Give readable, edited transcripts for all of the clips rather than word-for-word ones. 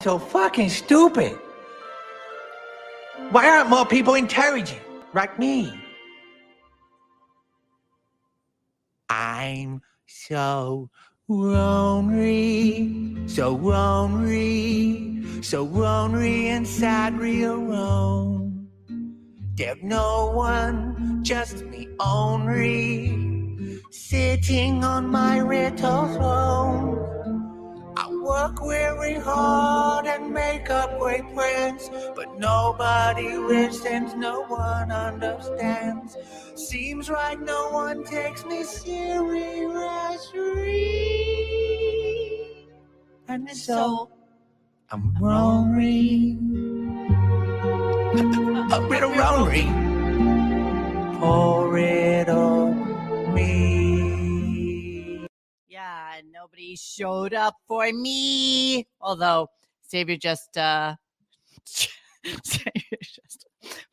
so fucking stupid? Why aren't more people intelligent like me? I'm so lonely, so lonely, so lonely and sadly alone. There's no one, just me only, sitting on my little throne. I work very hard and make up great plans, but nobody listens, no one understands. Seems like no one takes me seriously. And so I'm lonely, a little lonely, poor little me. Yeah, nobody showed up for me. Although Xavier just Xavier just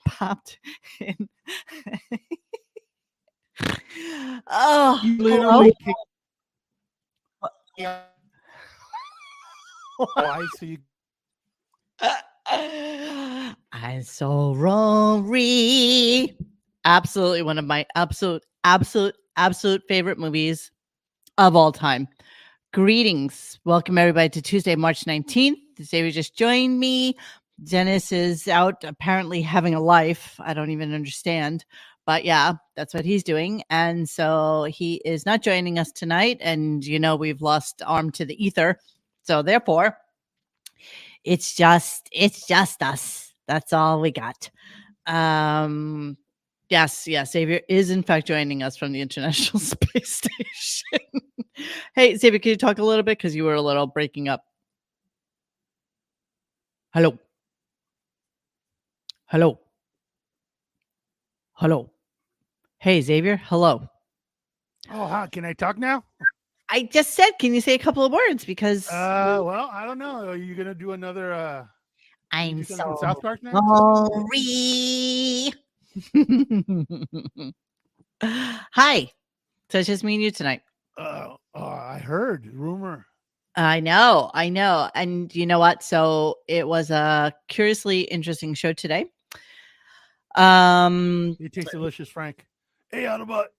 popped in. Oh, You literally why? So you I'm so lonely. Absolutely one of my absolute favorite movies of all time. Greetings. Welcome everybody to Tuesday, March 19th. Xavier just joined me. Dennis is out apparently having a life. I don't even understand. But yeah, that's what he's doing. And so he is not joining us tonight. And you know, we've lost arm to the ether. So therefore, it's just us. That's all we got. Yes, Xavier is in fact joining us from the International Space Station. Hey, Xavier, can you talk a little bit? Because you were a little breaking up. Hello. Hey, Xavier, hello. Oh, how can I talk now? I just said, can you say a couple of words? Because well, I don't know. Are you gonna do another I'm so South Park now? sorry. Hi. So it's just me and you tonight. I heard rumor. I know. And you know what? So it was a curiously interesting show today. It tastes delicious, Frank. Hey, out of butt.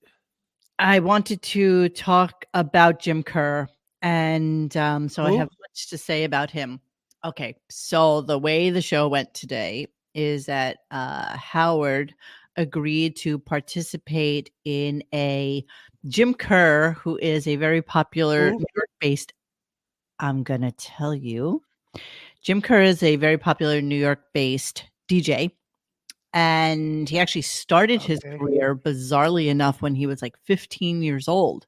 I wanted to talk about Jim Kerr, and so I have much to say about him. Okay, so the way the show went today is that Howard agreed to participate in a Jim Kerr, who is a very popular New York-based. I'm gonna tell you, Jim Kerr is a very popular New York-based DJ. And he actually started his career, bizarrely enough, when he was like 15 years old.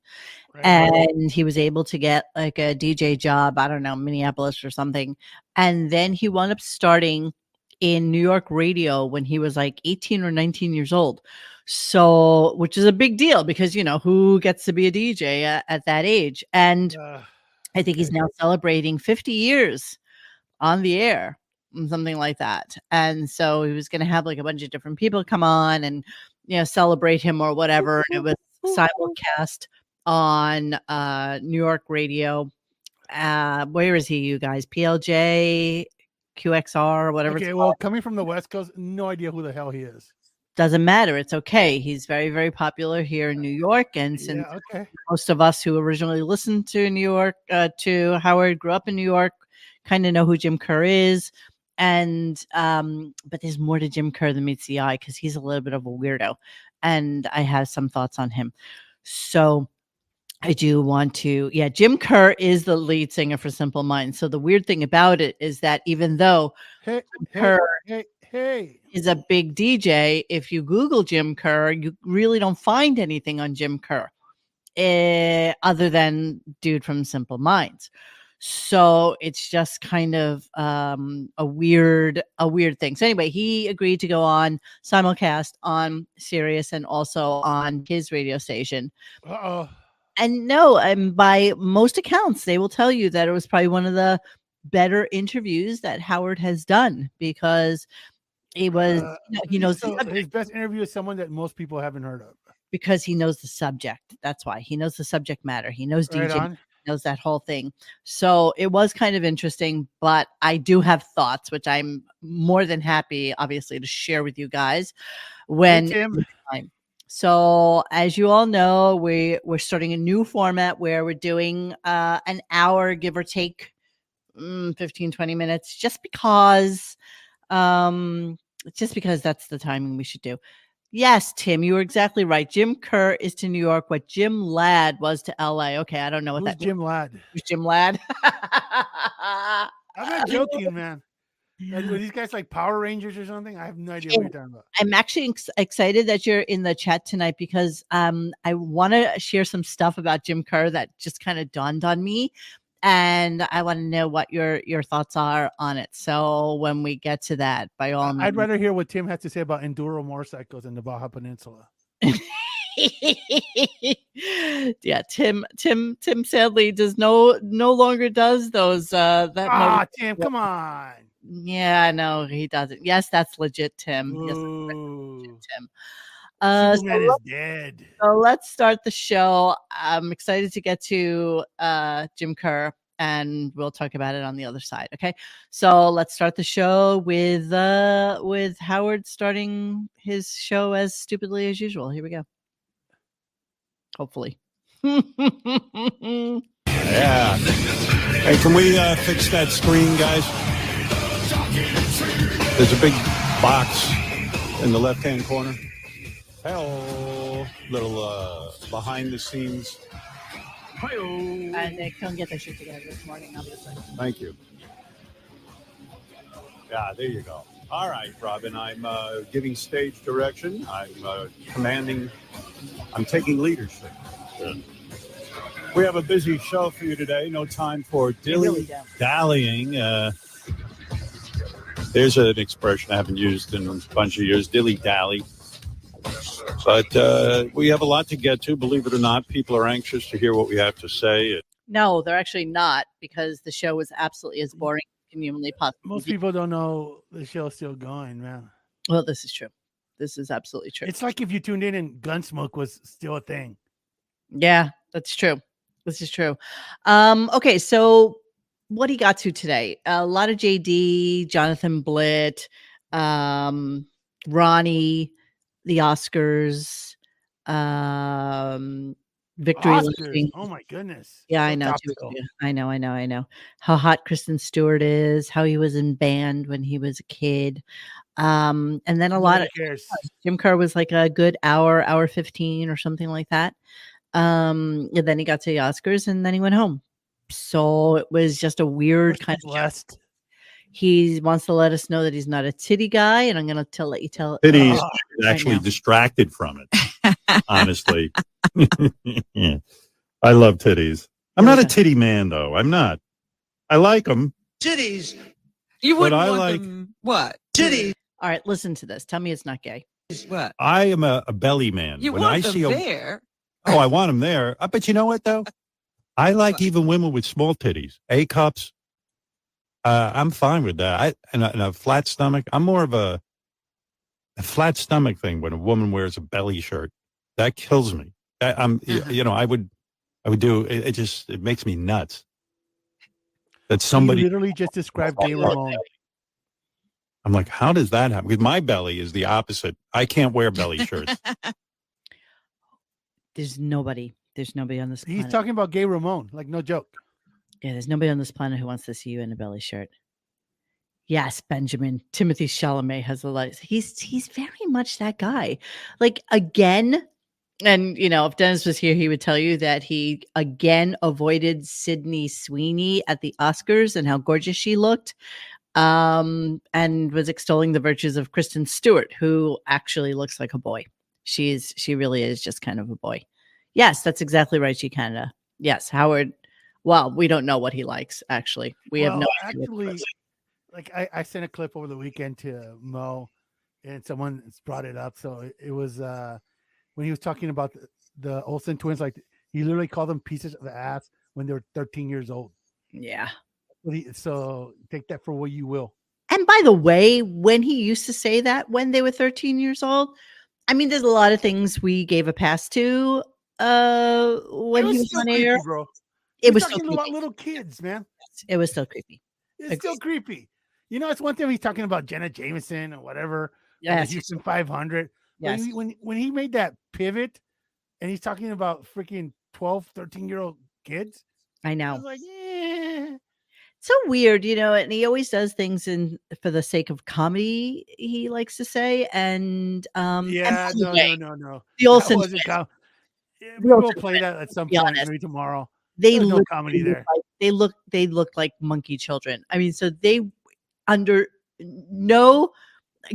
Right. And he was able to get like a DJ job, I don't know, Minneapolis or something. And then he wound up starting in New York radio when he was like 18 or 19 years old. So, which is a big deal because, you know, who gets to be a DJ at that age? And I think he's now celebrating 50 years on the air. Something like that. And so he was going to have like a bunch of different people come on and, you know, celebrate him or whatever. And it was simulcast on New York radio. Where is he, you guys? PLJ, QXR, whatever. Okay, well, coming from the West Coast, no idea who the hell he is. Doesn't matter. It's okay. He's very, very popular here in New York. And since most of us who originally listened to New York, to Howard, grew up in New York, kind of know who Jim Kerr is. And but there's more to Jim Kerr than meets the eye because he's a little bit of a weirdo, and I have some thoughts on him. So I do want to, Jim Kerr is the lead singer for Simple Minds. So the weird thing about it is that even though Kerr is a big DJ, if you Google Jim Kerr, you really don't find anything on Jim Kerr other than dude from Simple Minds. So it's just kind of a weird thing. So anyway, he agreed to go on simulcast on Sirius and also on his radio station. And by most accounts, they will tell you that it was probably one of the better interviews that Howard has done because it was, he knows his best interview is someone that most people haven't heard of. Because he knows the subject. That's why he knows the subject matter. He knows DJ. knows that whole thing. So it was kind of interesting, but I do have thoughts, which I'm more than happy, obviously, to share with you guys when Tim. time. So as you all know, we're starting a new format where we're doing an hour, give or take 15, 20 minutes, just because that's the timing we should do. Yes, Tim, you were exactly right. Jim Kerr is to New York what Jim Ladd was to LA. Okay, I don't know what Who's that Jim Ladd? Who's Jim Ladd? I'm not joking, man. Were these guys like Power Rangers or something? I have no idea what you're talking about. I'm actually excited that you're in the chat tonight because I want to share some stuff about Jim Kerr that just kind of dawned on me, and I want to know what your thoughts are on it. So when we get to that, by all means, I'd rather hear what Tim has to say about enduro motorcycles in the Baja Peninsula. Yeah, Tim sadly does no longer does those Tim, come on. Yeah, no, he doesn't. Yes, that's legit, Tim. Yes, that's legit, Tim. Superman is dead. So let's start the show. I'm excited to get to Jim Kerr, and we'll talk about it on the other side. Okay, so let's start the show with Howard starting his show as stupidly as usual. Here we go. Hopefully. Yeah. Hey, can we fix that screen, guys? There's a big box in the left-hand corner. Hell, little behind the scenes. And they couldn't get their shit together this morning, obviously. Thank you. Yeah, there you go. All right, Robin, I'm giving stage direction. I'm commanding. I'm taking leadership. Good. We have a busy show for you today. No time for dilly-dallying. There's an expression I haven't used in a bunch of years, dilly-dally. But we have a lot to get to. Believe it or not, people are anxious to hear what we have to say. No, they're actually not, because the show is absolutely as boring as humanly possible. Most people don't know the show's still going, man. Well, this is true. This is absolutely true. It's like if you tuned in and Gunsmoke was still a thing. Yeah, that's true. This is true. Okay, so what he got to today? A lot of JD, Jonathan Blitt, Ronnie, the Oscars, Victory. Oscars. Oh my goodness. Yeah, So I know. topical. I know. How hot Kristen Stewart is, how he was in band when he was a kid. And then a lot of Jim Kerr was like a good hour 15 or something like that. And then he got to the Oscars and then he went home. So it was just a weird kind of blessed. He wants to let us know that he's not a titty guy, and I'm going to let you tell. Titties actually distracted from it. Honestly, yeah. I love titties. I'm not a titty man, though. I'm not. I like them. Titties. You wouldn't want them. What? Titties. All right, listen to this. Tell me it's not gay. What? I am a belly man. You want them there. Oh, I want them there. But you know what, though? I like even women with small titties, A cups. I'm fine with that. And a flat stomach. I'm more of a flat stomach thing when a woman wears a belly shirt. That kills me. I would do it. It makes me nuts. That somebody literally just described Gay Ramon. I'm like, how does that happen? Because my belly is the opposite. I can't wear belly shirts. There's nobody on this planet. He's talking about Gay Ramon, like no joke. Yeah, there's nobody on this planet who wants to see you in a belly shirt. Yes, Benjamin. Timothy Chalamet has a lot. He's very much that guy. Like, again, and if Dennis was here, he would tell you that he again avoided Sydney Sweeney at the Oscars and how gorgeous she looked. And was extolling the virtues of Kristen Stewart, who actually looks like a boy. She really is just kind of a boy. Yes, that's exactly right, G Canada. Yes, Howard. Well, we don't know what he likes, actually. We have no idea. Actually, like I sent a clip over the weekend to Mo, and someone brought it up. So it was when he was talking about the Olsen twins, like he literally called them pieces of the ass when they were 13 years old. Yeah. So take that for what you will. And by the way, when he used to say that when they were 13 years old, I mean, there's a lot of things we gave a pass to when he was on air. Bro. It was so talking creepy. about little kids, man. It was so creepy. It's still creepy. You know, it's one thing he's talking about Jenna Jameson or whatever, the Yes. Houston 500. But Yes. when he made that pivot and he's talking about freaking 12, 13-year-old kids, I I know. was like, eh. So weird, you know, and he always does things for the sake of comedy, he likes to say. And Yeah, by the no. way, The the Olsen wasn't twins, we will play that at some be point, honest, maybe tomorrow. they There's no look, comedy there. they look like monkey children. I mean, so they under no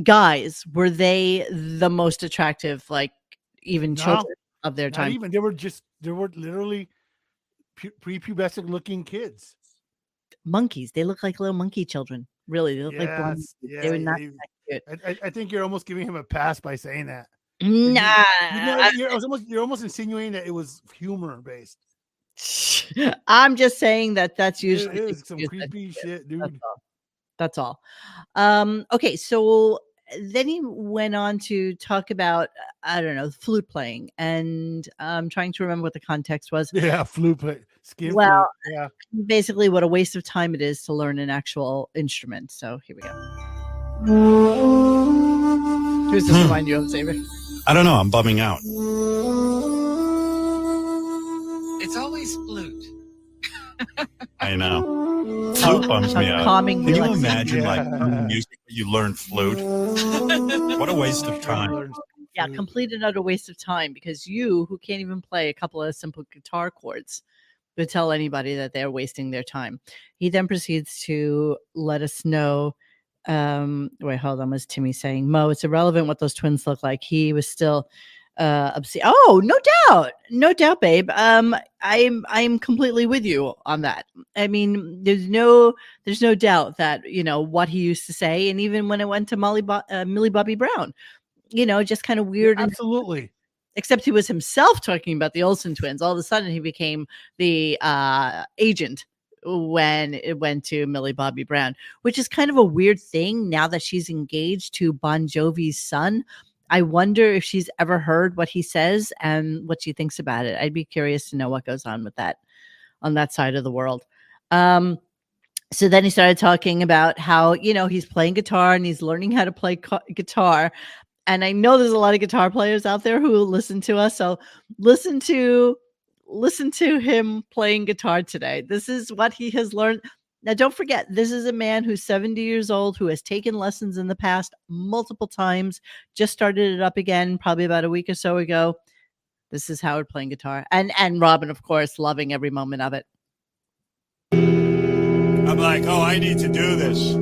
guys were they the most attractive, like even No, children of their not time. even. They were literally prepubescent looking kids. Monkeys. They look like little monkey children. Really, they look like blind monkeys. They were not that cute. I think you're almost giving him a pass by saying that. Nah, You're almost insinuating that it was humor based. I'm just saying that's It usually is some creepy shit, dude. That's all. Okay, so then he went on to talk about I don't know, flute playing, and I'm trying to remember what the context was. Yeah, flute play, skin Well, flute. Yeah, basically, what a waste of time it is to learn an actual instrument. So here we go. Who's this remind you of, Xavier? I don't know. I'm bumming out. It's always flute. I know. Flute bums me out. Calming Can you relaxing. imagine like learning music when you learn flute? What a waste of time. Yeah, complete and utter waste of time because you, who can't even play a couple of simple guitar chords, would tell anybody that they're wasting their time. He then proceeds to let us know. Wait, hold on. Was Timmy saying, Mo, it's irrelevant what those twins look like. He was still obsessed. Oh, no doubt, babe. I'm completely with you on that. I mean, there's no doubt that you know what he used to say, and even when it went to Millie Bobby Brown, you know, just kind of weird. Yeah, absolutely. Except he was himself talking about the Olsen twins. All of a sudden, he became the agent when it went to Millie Bobby Brown, which is kind of a weird thing now that she's engaged to Bon Jovi's son. I wonder if she's ever heard what he says and what she thinks about it. I'd be curious to know what goes on with that on that side of the world. So then he started talking about how, you know, he's playing guitar and he's learning how to play guitar. And I know there's a lot of guitar players out there who listen to us. So listen to him playing guitar today. This is what he has learned. Now, don't forget, this is a man who's 70 years old, who has taken lessons in the past multiple times, just started it up again, probably about a week or so ago. This is Howard playing guitar. And Robin, of course, loving every moment of it. I'm like, oh, I need to do this.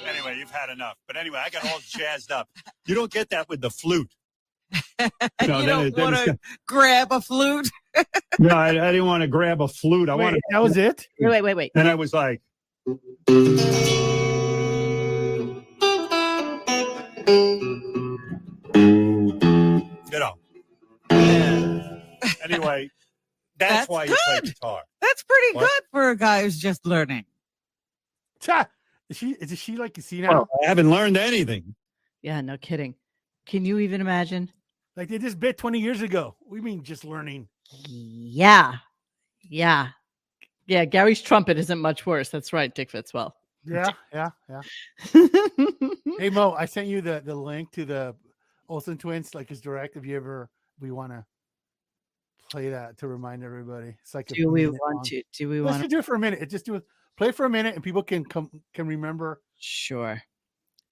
Anyway, you've had enough. But anyway, I got all jazzed up. You don't get that with the flute. You don't want to grab a flute? No, I didn't want to grab a flute. That was it? Wait. And I was like, you know. Anyway, that's why you play guitar. That's pretty good for a guy who's just learning. Is she like you see now? I haven't learned anything. Yeah, no kidding. Can you even imagine? Like they just bit 20 years ago. We mean just learning. Yeah. Gary's trumpet isn't much worse. That's right, Dick Fitzwell. Yeah. Hey Mo, I sent you the link to the Olsen twins, like his direct. If you ever we want to play that to remind everybody. It's like do we want to do it for a minute? Just play for a minute and people can remember. Sure.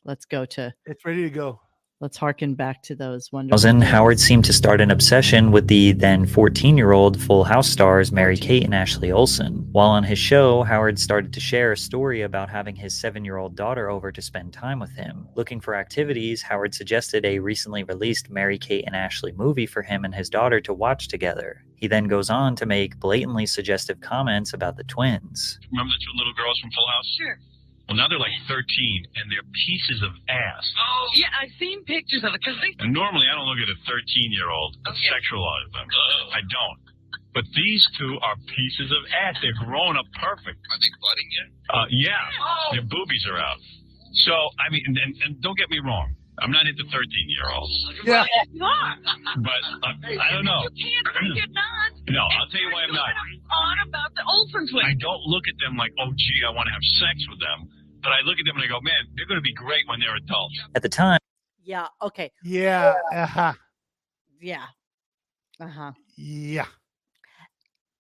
Let's go to it's ready to go. Let's harken back to those wonderful. Howard seemed to start an obsession with the then 14-year-old Full House stars Mary-Kate and Ashley Olsen. While on his show, Howard started to share a story about having his 7-year-old daughter over to spend time with him. Looking for activities, Howard suggested a recently released Mary-Kate and Ashley movie for him and his daughter to watch together. He then goes on to make blatantly suggestive comments about the twins. Remember the two little girls from Full House? Sure. Well, now they're like 13, and they're pieces of ass. Oh, yeah, I've seen pictures of it. And normally I don't look at a 13-year-old and sexualize them. I don't. But these two are pieces of ass. They're grown up perfect. Are they budding yet? Yeah. Their boobies are out. So, I mean, and don't get me wrong. I'm not into 13-year-olds. Yeah. But I don't know. You can't say you're not. No, I'll tell you why I'm not. On about the Olsen twins. I don't look at them like, oh, gee, I want to have sex with them. But I look at them and I go, man, they're going to be great when they're adults. At the time, Yeah. Okay. Yeah. Uh-huh. Yeah. Uh-huh. Yeah.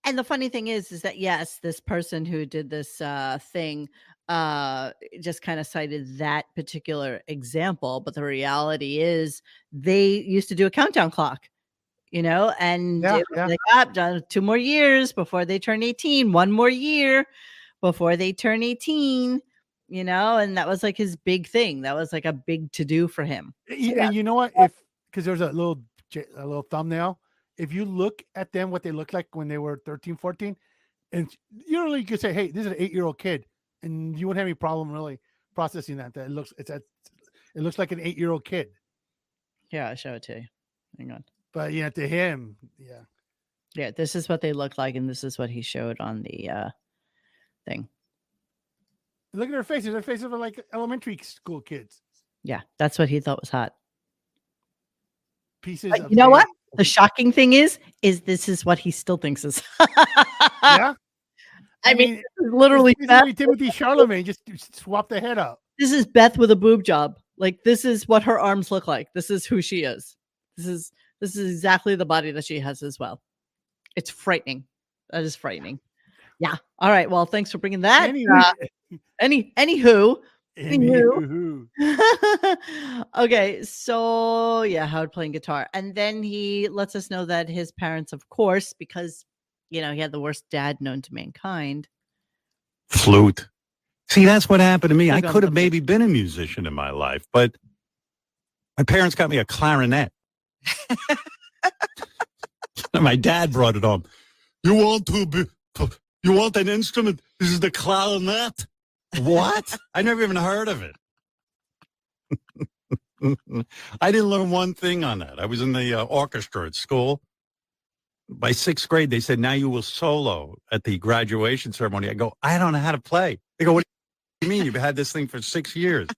And the funny thing is that yes, this person who did this thing just kind of cited that particular example, but the reality is they used to do a countdown clock, and Yeah, it was yeah. like, done 2 more years before they turn 18, 1 more year before they turn 18, and that was like his big thing. That was like a big to do for him. And you know what? Because there's a little thumbnail. If you look at them, what they look like when they were 13, 14, and you could say, hey, this is an 8-year-old kid, and you wouldn't have any problem really processing that it looks like an 8-year-old kid. Yeah, I'll show it to you. Hang on. But to him, Yeah, this is what they look like, and this is what he showed on the thing. look at their faces. Their faces are like elementary school kids. Yeah, that's what he thought was hot. Pieces. But of you know what? cake. The shocking thing is this is what he still thinks is. Yeah. I mean, this is literally it's Beth. basically Timothy Charlemagne just swap the head out. This is Beth with a boob job. Like, this is what her arms look like. This is who she is. This is exactly the body that she has as well. It's frightening. That is frightening. Yeah. All right. Well, thanks for bringing that. Anywho. Okay, so yeah, Howard playing guitar, and then he lets us know that his parents, of course, because he had the worst dad known to mankind. Flute. See, that's what happened to me. I Flute on could have the- maybe been a musician in my life, but my parents got me a clarinet. My dad brought it home. You want an instrument? This is the clarinet. What? I never even heard of it. I didn't learn one thing on that. I was in the orchestra at school. By 6th grade, they said, now you will solo at the graduation ceremony. I go, I don't know how to play. They go, what do you mean? You've had this thing for 6 years.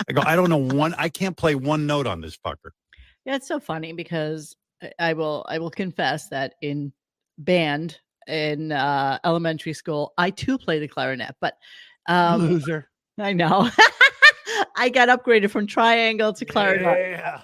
I go, I don't know I can't play one note on this fucker. Yeah, it's so funny because I will confess that in band in elementary school, I too played the clarinet, but Loser. I know. I got upgraded from triangle to clarinet. Yeah.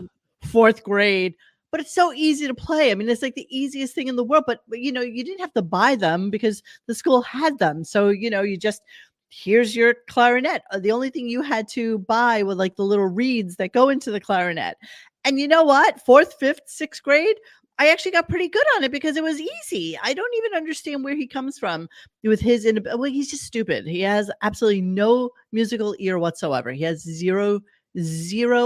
4th grade, but it's so easy to play. I mean, it's like the easiest thing in the world, but you didn't have to buy them because the school had them. So, you just, here's your clarinet. The only thing you had to buy were like the little reeds that go into the clarinet. And you know what? 4th, 5th, 6th grade, I actually got pretty good on it because it was easy. I don't even understand where he comes from with his, he's just stupid. He has absolutely no musical ear whatsoever. He has zero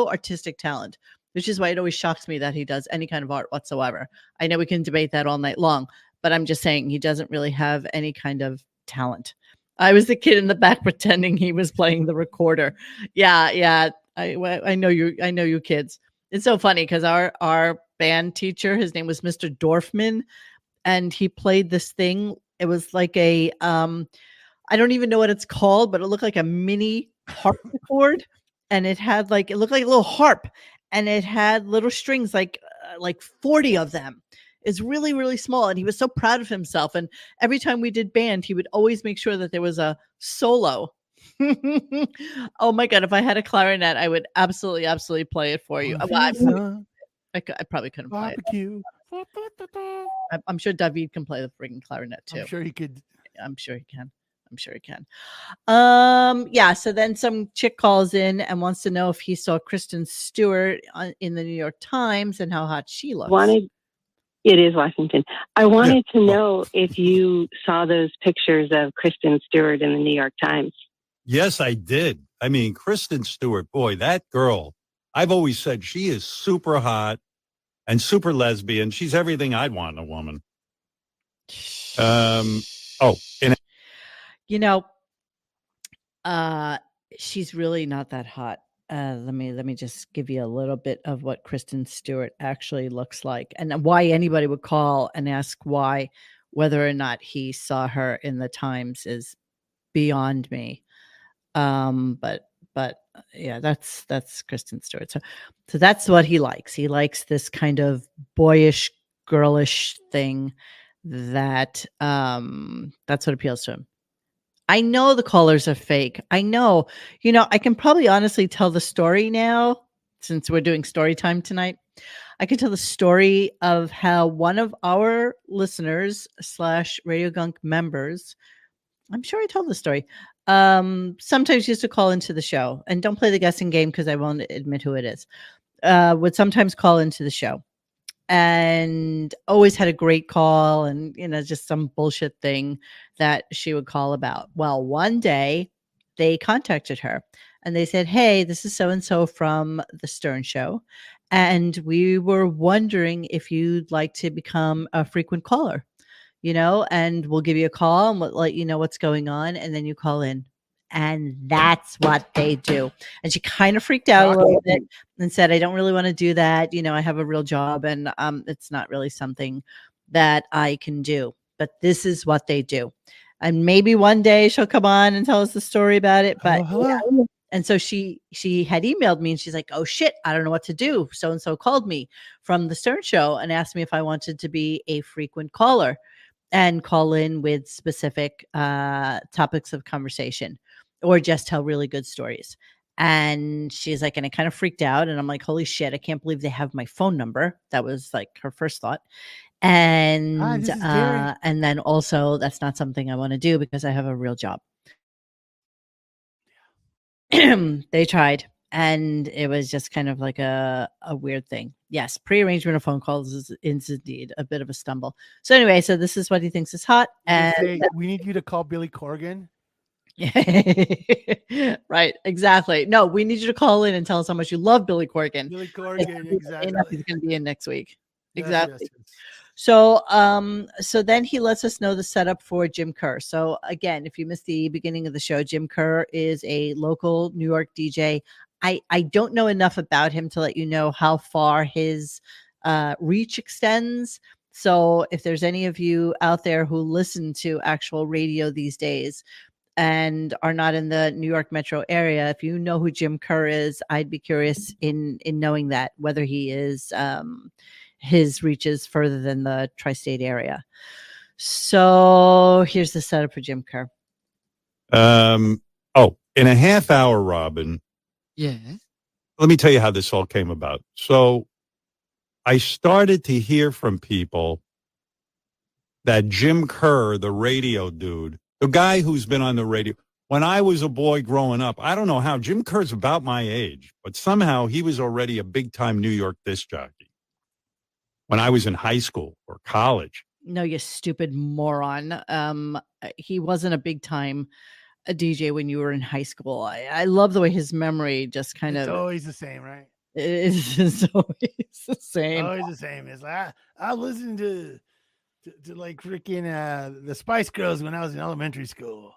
artistic talent, which is why it always shocks me that he does any kind of art whatsoever. I know we can debate that all night long, but I'm just saying he doesn't really have any kind of talent. I was the kid in the back pretending he was playing the recorder. Yeah. I know you kids. It's so funny because our band teacher, his name was Mr. Dorfman, and he played this thing. It was like a I don't even know what it's called, but it looked like a mini harpsichord, and it looked like a little harp, and it had little strings, like 40 of them. It's really, really small, and he was so proud of himself. And every time we did band, he would always make sure that there was a solo. Oh my God, if I had a clarinet, I would absolutely play it for you. Well, I probably couldn't play Barbecue. it. I'm sure David can play the friggin' clarinet too. I'm sure he could. I'm sure he can. Yeah, so then some chick calls in and wants to know if he saw Kristen Stewart in the New York Times and how hot she looks. It is Washington. I wanted to know if you saw those pictures of Kristen Stewart in the New York Times. Yes, I did. I mean, Kristen Stewart, boy, that girl, I've always said she is super hot and super lesbian. She's everything I'd want in a woman. She's really not that hot. Let me just give you a little bit of what Kristen Stewart actually looks like, and why anybody would call and ask why, whether or not he saw her in the Times is beyond me. But But yeah, that's Kristen Stewart. So that's what he likes. He likes this kind of boyish, girlish thing that's what appeals to him. I know the callers are fake. I know. I can probably honestly tell the story now since we're doing story time tonight. I can tell the story of how one of our listeners / Radio Gunk members, I'm sure I told the story, sometimes used to call into the show. And don't play the guessing game because I won't admit who it is. Would sometimes call into the show and always had a great call and, just some bullshit thing that she would call about. Well, one day they contacted her and they said, "Hey, this is so-and-so from the Stern Show. And we were wondering if you'd like to become a frequent caller, and we'll give you a call and we'll let you know what's going on. And then you call in." And that's what they do. And she kind of freaked out a little bit and said, "I don't really want to do that. I have a real job and it's not really something that I can do. But this is what they do." And maybe one day she'll come on and tell us the story about it. But hello. And so she had emailed me and she's like, "Oh shit, I don't know what to do. So and so called me from the Stern Show and asked me if I wanted to be a frequent caller and call in with specific topics of conversation or just tell really good stories." And she's like, and I kind of freaked out. And I'm like, holy shit, I can't believe they have my phone number. That was like her first thought. And this is Gary. and then also that's not something I want to do because I have a real job. They tried. And it was just kind of like a weird thing. Yes, pre-arrangement of phone calls is indeed a bit of a stumble. So anyway, so this is what he thinks is hot. And Say, we need you to call Billy Corgan. Right, exactly. No, we need you to call in and tell us how much you love Billy Corgan. Billy Corgan, exactly. He's going to be in next week. Yes, Exactly. yes. So then he lets us know the setup for Jim Kerr. So again, if you missed the beginning of the show, Jim Kerr is a local New York DJ. I don't know enough about him to let you know how far his reach extends. So if there's any of you out there who listen to actual radio these days and are not in the New York metro area, if you know who Jim Kerr is, I'd be curious in knowing that, whether he is his reaches further than the tri-state area. So here's the setup for Jim Kerr. In a half hour, Robin. Yeah. Let me tell you how this all came about. So I started to hear from people that Jim Kerr, the radio dude, the guy who's been on the radio, when I was a boy growing up, I don't know how, Jim Kerr's about my age, but somehow he was already a big-time New York disc jockey when I was in high school or college. No, you stupid moron. He wasn't a big-time a DJ when you were in high school. I love the way his memory just kind It's of always the same, right? It's always the same. Always the same. It's like I listened to like freaking the Spice Girls when I was in elementary school.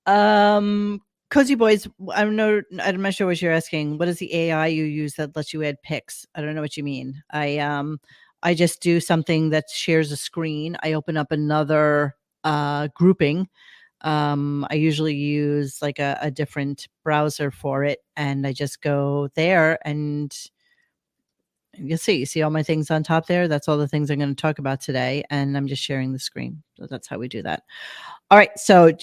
Cozy Boys, I'm not sure what you're asking. What is the AI you use that lets you add pics? I don't know what you mean. I just do something that shares a screen. I open up another grouping. I usually use like a different browser for it, and I just go there and you see all my things on top there. That's all the things I'm going to talk about today, and I'm just sharing the screen. So that's how we do that. All right. So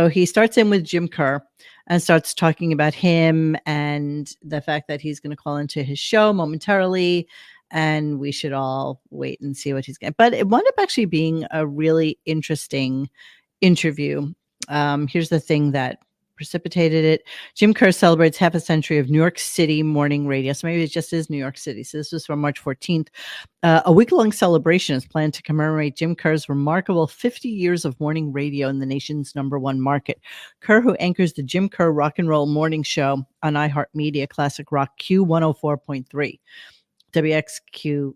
he starts in with Jim Kerr and starts talking about him and the fact that he's going to call into his show momentarily, and we should all wait and see what he's going to. But it wound up actually being a really interesting interview. Here's the thing that precipitated it. Jim Kerr celebrates half a century of New York City morning radio. So maybe it just is New York City. So this was from March 14th. A week-long celebration is planned to commemorate Jim Kerr's remarkable 50 years of morning radio in the nation's & market. Kerr, who anchors the Jim Kerr Rock and Roll Morning Show on iHeartMedia Classic Rock Q104.3. WAXQ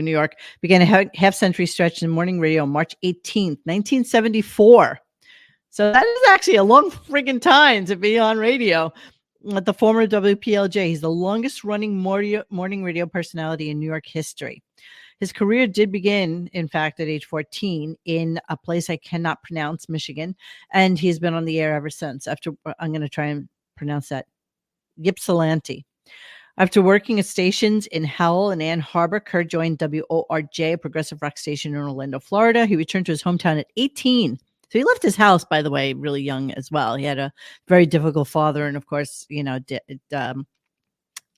New York began a half-century stretch in morning radio on March 18th, 1974. So that is actually a long friggin' time to be on radio. At the former WPLJ, he's the longest-running morning radio personality in New York history. His career did begin, in fact, at age 14 in a place I cannot pronounce, Michigan, and he's been on the air ever since. After I'm going to try and pronounce that, Ypsilanti. After working at stations in Howell and Ann Arbor, Kerr joined WORJ, a progressive rock station in Orlando, Florida. He returned to his hometown at 18. So he left his house, by the way, really young as well. He had a very difficult father, and of course,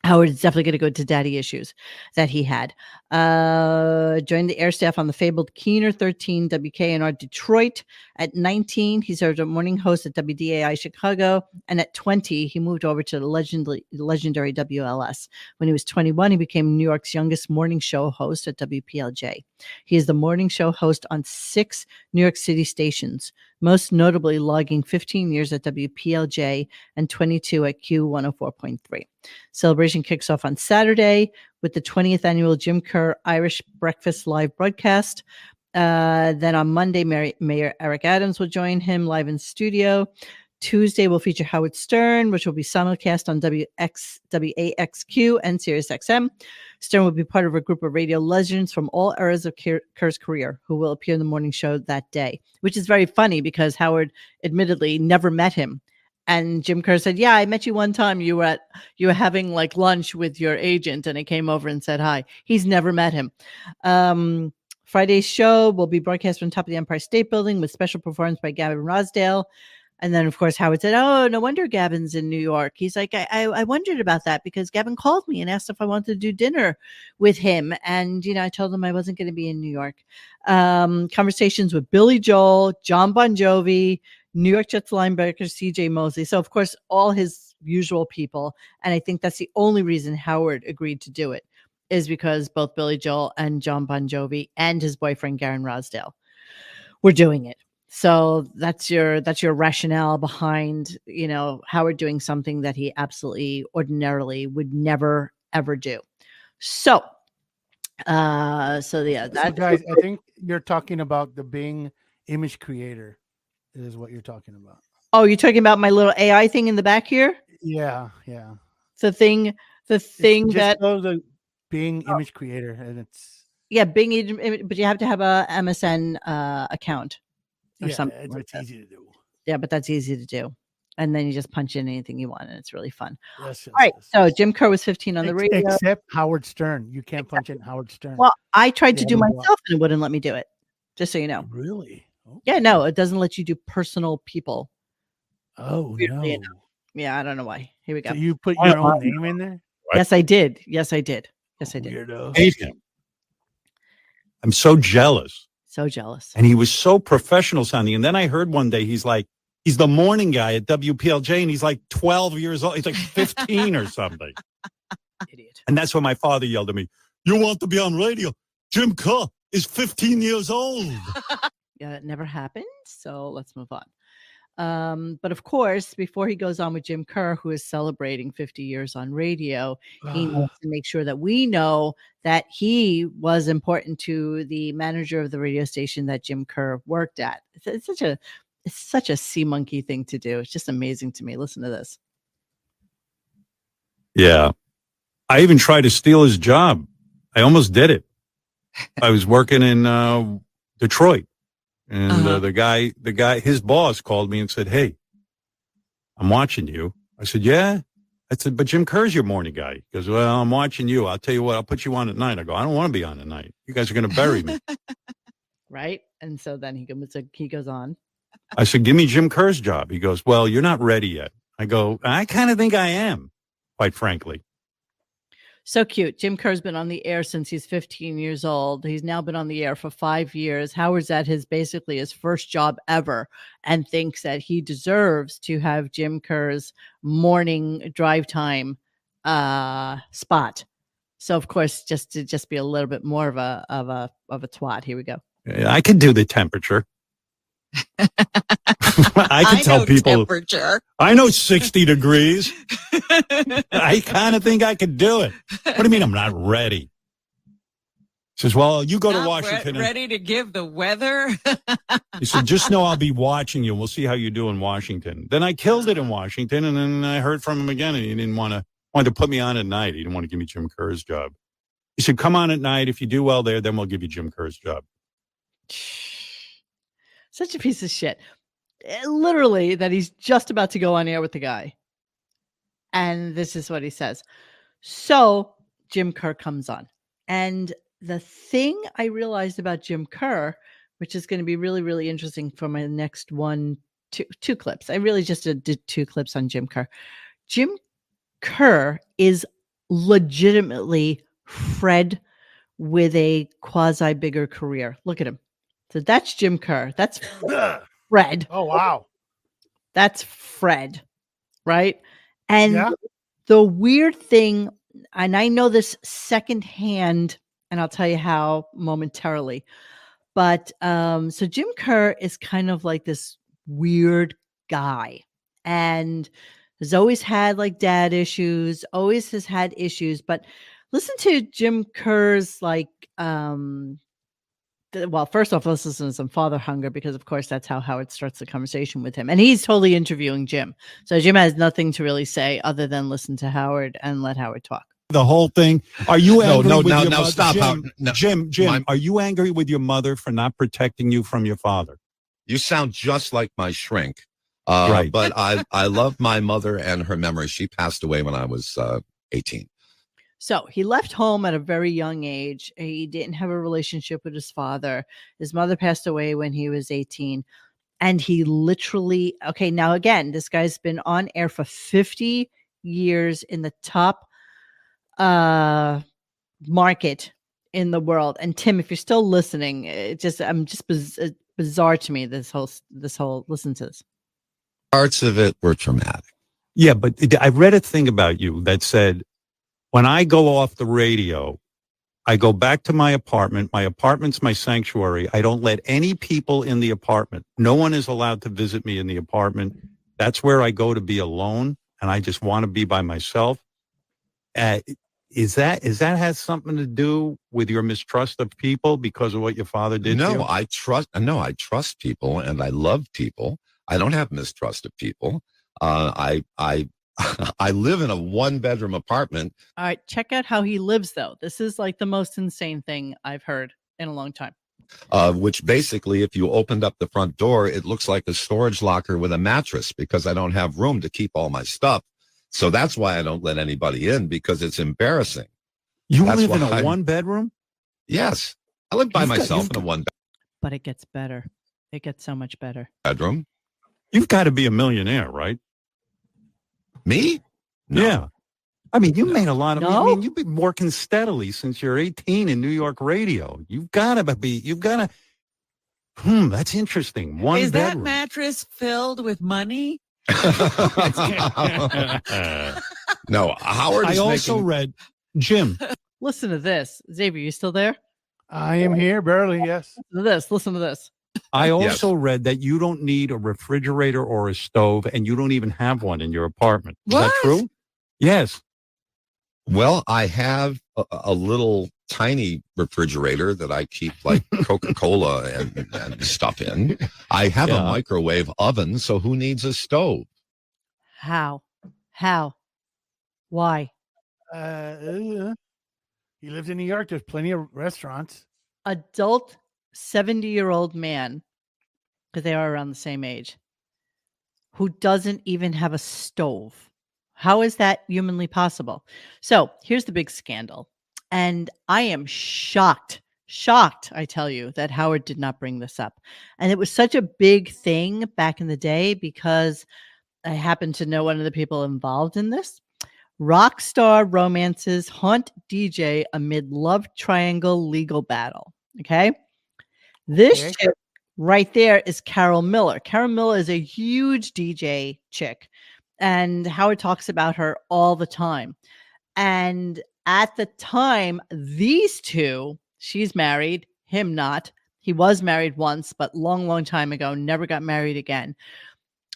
Howard is definitely going to go to daddy issues that he had. Joined the air staff on the fabled Keener 13 WKNR Detroit. At 19, he served as morning host at WDAI Chicago. And at 20, he moved over to the legendary WLS. When he was 21, he became New York's youngest morning show host at WPLJ. He is the morning show host on 6 New York City stations, most notably logging 15 years at WPLJ and 22 at Q104.3. Celebration kicks off on Saturday with the 20th annual Jim Kerr Irish Breakfast live broadcast. Then on Monday, Mayor Eric Adams will join him live in studio. Tuesday will feature Howard Stern, which will be simulcast on WAXQ and SiriusXM. Stern will be part of a group of radio legends from all eras of Kerr's career who will appear in the morning show that day, which is very funny because Howard admittedly never met him. And Jim Kerr said, yeah, I met you one time. You were having like lunch with your agent and I came over and said hi. He's never met him. Friday's show will be broadcast from top of the Empire State Building with special performance by Gavin Rosdale. And then, of course, Howard said, oh, no wonder Gavin's in New York. He's like, I wondered about that because Gavin called me and asked if I wanted to do dinner with him. And, I told him I wasn't going to be in New York. Conversations with Billy Joel, John Bon Jovi, New York Jets linebacker CJ Mosley. So, of course, all his usual people. And I think that's the only reason Howard agreed to do it is because both Billy Joel and John Bon Jovi and his boyfriend, Garen Rosdale, were doing it. So that's your rationale behind, Howard doing something that he absolutely ordinarily would never, ever do. So, yeah. So guys, I think you're talking about the Bing image creator is what you're talking about. Oh, you're talking about my little AI thing in the back here? Yeah. The thing that the Bing image creator, and it's Bing, but you have to have a MSN account or something. It's easy to do. Yeah, but that's easy to do. And then you just punch in anything you want, and it's really fun. Yes, all right. So Jim Kerr was 15 on the radio. Except Howard Stern. You can't punch in Howard Stern. Well, I tried to do myself, and it wouldn't let me do it. Just so you know. Really? Okay. Yeah, no, it doesn't let you do personal people. Oh, no. Yeah, I don't know why. Here we go. So you put your own name in there? Yes, I did. Weirdo. Hate him. I'm so jealous. So jealous. And he was so professional sounding. And then I heard one day he's the morning guy at WPLJ and he's like 12 years old. He's like 15 or something. Idiot. And that's when my father yelled at me, you want to be on radio? Jim Kerr is 15 years old. Yeah, that never happened. So let's move on. But of course, before he goes on with Jim Kerr, who is celebrating 50 years on radio, he needs to make sure that we know that he was important to the manager of the radio station that Jim Kerr worked at. It's such a sea monkey thing to do. It's just amazing to me. Listen to this. Yeah. I even tried to steal his job. I almost did it. I was working in Detroit. And the guy, his boss called me and said, hey, I'm watching you. I said, yeah. I said, but Jim Kerr's your morning guy. He goes, well, I'm watching you. I'll tell you what, I'll put you on at night. I go, I don't want to be on at night. You guys are going to bury me. Right. And so then he goes on. I said, give me Jim Kerr's job. He goes, well, you're not ready yet. I go, I kind of think I am, quite frankly. So cute. Jim Kerr's been on the air since he's 15 years old. He's now been on the air for 5 years. Howard's at basically his first job ever and thinks that he deserves to have Jim Kerr's morning drive time spot. So of course, just to be a little bit more of a twat. Here we go. I could do the temperature. I can tell people temperature. I know 60 degrees. I kind of think I could do it. What do you mean I'm not ready? He says, well, you go to Washington. Ready to give the weather? He said, just know I'll be watching you. We'll see how you do in Washington. Then I killed it in Washington, and then I heard from him again, and he wanted to put me on at night. He didn't want to give me Jim Kerr's job. You should come on at night. If you do well there, then we'll give you Jim Kerr's job. Such a piece of shit. Literally, that he's just about to go on air with the guy. And this is what he says. So Jim Kerr comes on. And the thing I realized about Jim Kerr, which is going to be really, really interesting for my next two clips. I really just did 2 clips on Jim Kerr. Jim Kerr is legitimately Fred with a quasi bigger career. Look at him. So that's Jim Kerr. That's Fred. Oh, wow. That's Fred, right? And Yeah. the weird thing, and I know this secondhand, and I'll tell you how momentarily, but so Jim Kerr is kind of like this weird guy and has always had like dad issues, always has had issues, but listen to Jim Kerr's like well, first off, let's listen to some father hunger because, of course, that's how Howard starts the conversation with him. And he's totally interviewing Jim. So Jim has nothing to really say other than listen to Howard and let Howard talk. The whole thing. Are you angry with your mother? Stop. Jim, are you angry with your mother for not protecting you from your father? You sound just like my shrink. Right. But I love my mother and her memory. She passed away when I was 18. So he left home at a very young age. He didn't have a relationship with his father. His mother passed away when he was 18. And he literally, okay, now again, this guy's been on air for 50 years in the top market in the world. And Tim, if you're still listening, bizarre to me, this whole, listen to this. Parts of it were traumatic. Yeah, but I read a thing about you that said, when I go off the radio, I go back to my apartment. My apartment's my sanctuary. I don't let any people in the apartment. No one is allowed to visit me in the apartment. That's where I go to be alone, and I just want to be by myself. Is that has something to do with your mistrust of people because of what your father did to you? I trust people and I love people. I don't have mistrust of people. I live in a 1-bedroom apartment. All right, check out how he lives, though. This is like the most insane thing I've heard in a long time. Which basically, if you opened up the front door, it looks like a storage locker with a mattress because I don't have room to keep all my stuff. So that's why I don't let anybody in, because it's embarrassing. You live in a 1-bedroom? Yes. I live by myself in a 1-bedroom. But it gets better. It gets so much better. Bedroom. You've got to be a millionaire, right? Me? No. Yeah. I mean, you made a lot of No? I mean, you've been working steadily since you're 18 in New York radio. That's interesting. Is that bedroom. mattress filled with money? No, Howard is read, Jim. Listen to this. Xavier, you still there? I am here, barely, yes. Listen to this. I also read that you don't need a refrigerator or a stove, and you don't even have one in your apartment. Is that true? Yes. Well, I have a little tiny refrigerator that I keep like Coca-Cola and stuff in. I have a microwave oven, so who needs a stove? How? Why? He lives in New York. There's plenty of restaurants. Adult 70-year-old man, because they are around the same age, who doesn't even have a stove. How is that humanly possible? So here's the big scandal. And I am shocked, I tell you, that Howard did not bring this up. And it was such a big thing back in the day because I happen to know one of the people involved in this. Rock star romances haunt DJ amid love triangle legal battle. Okay. This chick right there is Carol Miller. Carol Miller is a huge DJ chick. And Howard talks about her all the time. And at the time, these two, she's married, him not. He was married once, but long time ago, never got married again.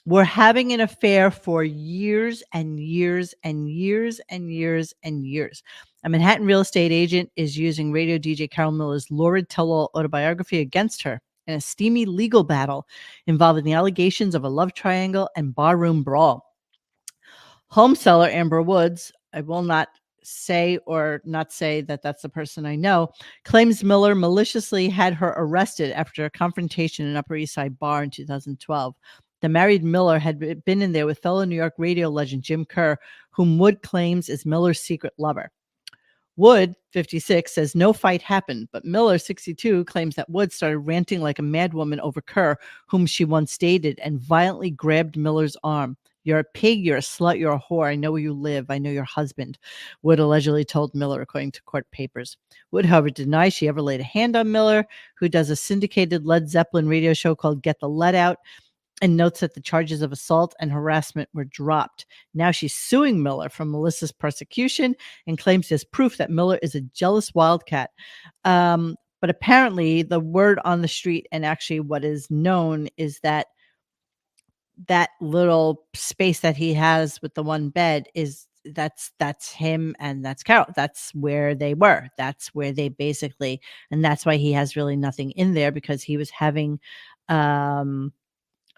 Were having an affair for years and years and years and years and years. A Manhattan real estate agent is using radio DJ Carol Miller's lurid tell-all autobiography against her in a steamy legal battle involving the allegations of a love triangle and barroom brawl. Home seller Amber Woods, I will not say or not say that that's the person I know, claims Miller maliciously had her arrested after a confrontation in an Upper East Side bar in 2012. The married Miller had been in there with fellow New York radio legend Jim Kerr, whom Wood claims is Miller's secret lover. Wood, 56, says no fight happened, but Miller, 62, claims that Wood started ranting like a madwoman over Kerr, whom she once dated, and violently grabbed Miller's arm. You're a pig, you're a slut, you're a whore. I know where you live. I know your husband, Wood allegedly told Miller, according to court papers. Wood, however, denies she ever laid a hand on Miller, who does a syndicated Led Zeppelin radio show called Get the Let Out, and notes that the charges of assault and harassment were dropped. Now she's suing Miller for malicious persecution and claims there's proof that Miller is a jealous wildcat. But apparently the word on the street, and actually what is known, is that that little space that he has with the one bed is that's him and that's Carol. That's where they were. That's where they basically, and that's why he has really nothing in there, because he was having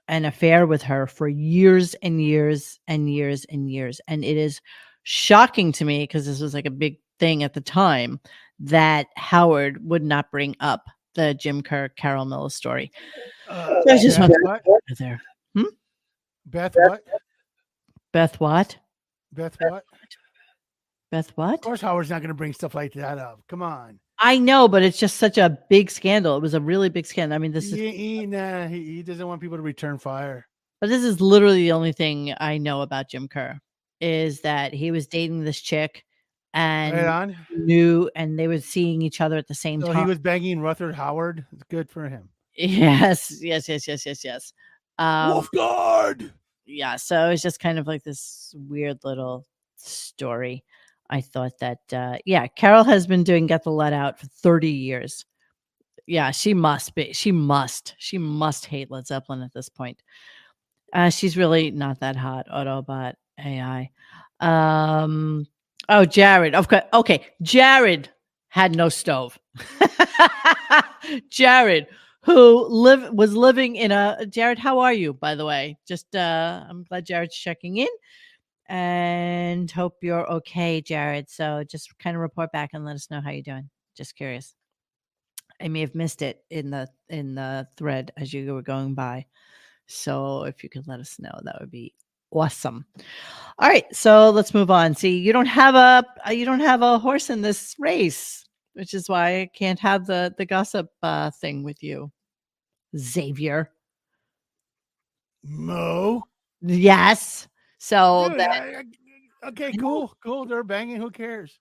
an affair with her for years and years and years and years. And it is shocking to me, because this was like a big thing at the time, that Howard would not bring up the Jim Kerr Carol Miller story. So I just want to go there. Beth what? Beth what? Beth what? Beth what? Of course Howard's not going to bring stuff like that up. Come on. I know, but it's just such a big scandal. It was a really big scandal. I mean, this is he doesn't want people to return fire. But this is literally the only thing I know about Jim Kerr, is that he was dating this chick and knew, and they were seeing each other at the same time. So he was banging Rutherford Howard. It's good for him. Yes. Wolfguard. Yeah. So it's just kind of like this weird little story. I thought that, Carol has been doing Get the Let Out for 30 years. Yeah, she must hate Led Zeppelin at this point. She's really not that hot. Autobot AI. Jared. Okay. Jared had no stove. Jared, who was living in Jared, how are you, by the way? Just, I'm glad Jared's checking in. And hope you're okay, Jared. So just kind of report back and let us know how you're doing. Just curious. I may have missed it in the thread as you were going by. So if you could let us know, that would be awesome. All right, so let's move on. See, you don't have a horse in this race, which is why I can't have the gossip thing with you, Xavier. Mo. Yes. So Dude, okay, cool. They're banging. Who cares?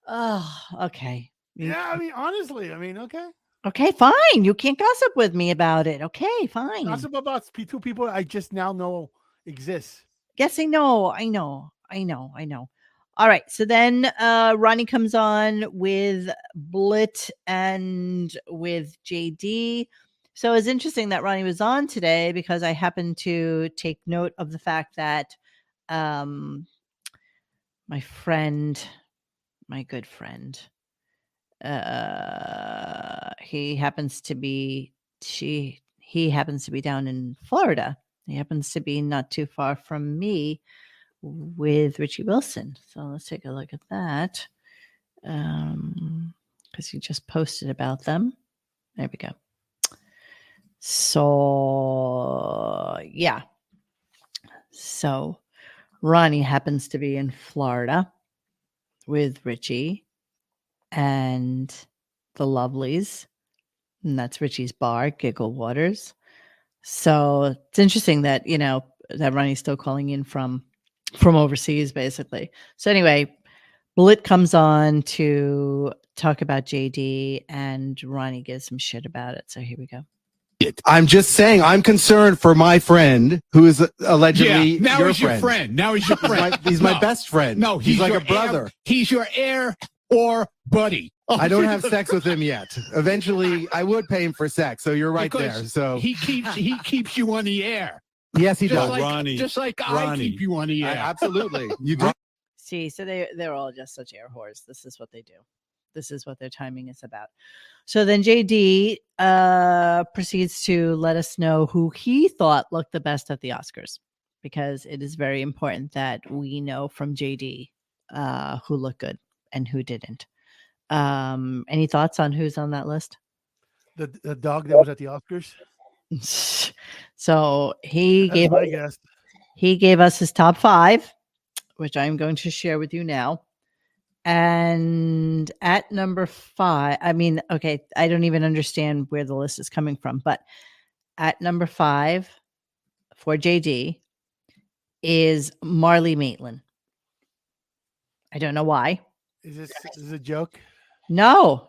Oh, okay. Yeah, I mean, honestly, okay. Okay, fine. You can't gossip with me about it. Okay, fine. Gossip about two people I just now know exist. Yes, I know. All right. So then Ronnie comes on with Blit and with JD. So it's interesting that Ronnie was on today, because I happened to take note of the fact that my good friend, he happens to be down in Florida. He happens to be not too far from me with Richie Wilson. So let's take a look at that, because he just posted about them. There we go. So yeah. So Ronnie happens to be in Florida with Richie and the Lovelies, and that's Richie's bar, Giggle Waters. So it's interesting that that Ronnie's still calling in from overseas, basically. So anyway, Blit comes on to talk about JD, and Ronnie gives some shit about it. So here we go. I'm just saying, I'm concerned for my friend who is allegedly now your he's friend. your friend. Now he's your friend. He's my best friend. No, he's like a brother. He's your heir or buddy. I don't have sex with him yet. Eventually, I would pay him for sex. So you're right there. So he keeps you on the air. Yes, he does. Ronnie, just like I keep you on the air. Absolutely, you do. See, so they're all just such air whores. This is what they do. This is what their timing is about. So then JD proceeds to let us know who he thought looked the best at the Oscars, because it is very important that we know from JD who looked good and who didn't. Any thoughts on who's on that list? The dog that was at the Oscars. So he That's my guess. He gave us his top 5, which I'm going to share with you now. And at number 5, I mean, okay, I don't even understand where the list is coming from, but at number 5 for JD is Marlee Maitland. I don't know why. Is this a joke? No.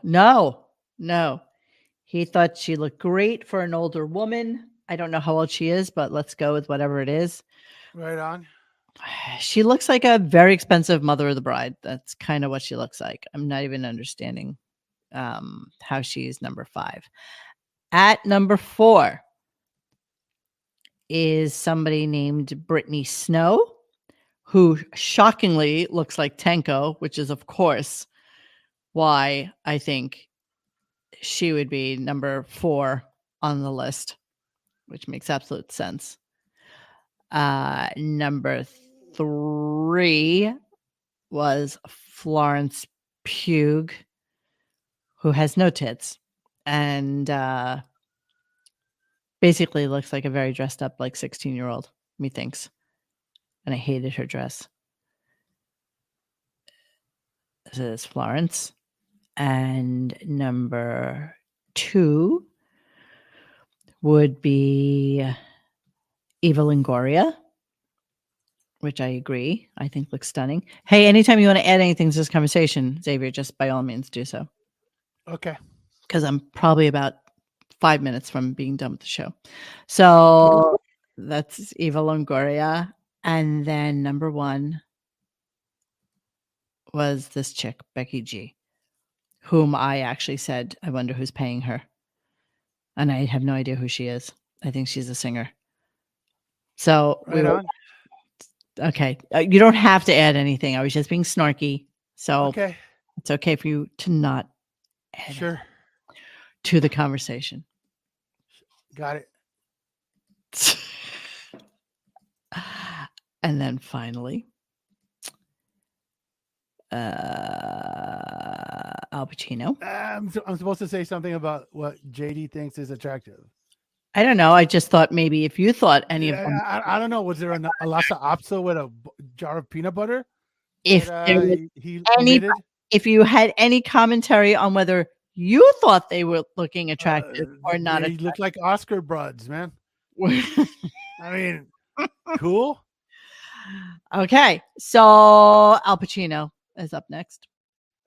He thought she looked great for an older woman. I don't know how old she is, but let's go with whatever it is. Right on. She looks like a very expensive mother of the bride. That's kind of what she looks like. I'm not even understanding how she's number 5. At number 4 is somebody named Brittany Snow, who shockingly looks like Tenko, which is, of course, why I think she would be number 4 on the list, which makes absolute sense. Number 3 was Florence Pugh, who has no tits and basically looks like a very dressed up, like 16-year-old, methinks. And I hated her dress. This is Florence. And number 2 would be Eva Longoria, which I agree. I think looks stunning. Hey, anytime you want to add anything to this conversation, Xavier, just by all means do so. Okay. Because I'm probably about 5 minutes from being done with the show. So that's Eva Longoria. And then number 1 was this chick, Becky G, whom I actually said, I wonder who's paying her. And I have no idea who she is. I think she's a singer. So right on. Okay. You don't have to add anything. I was just being snarky. So okay. It's okay for you to not add to the conversation. Got it. And then finally, Al Pacino. I'm supposed to say something about what JD thinks is attractive. I don't know. I just thought maybe if you thought any of them. I don't know. Was there a Lhasa Apso with a jar of peanut butter? If if you had any commentary on whether you thought they were looking attractive or not. They look like Oscar broads, man. I mean, cool. Okay. So Al Pacino is up next.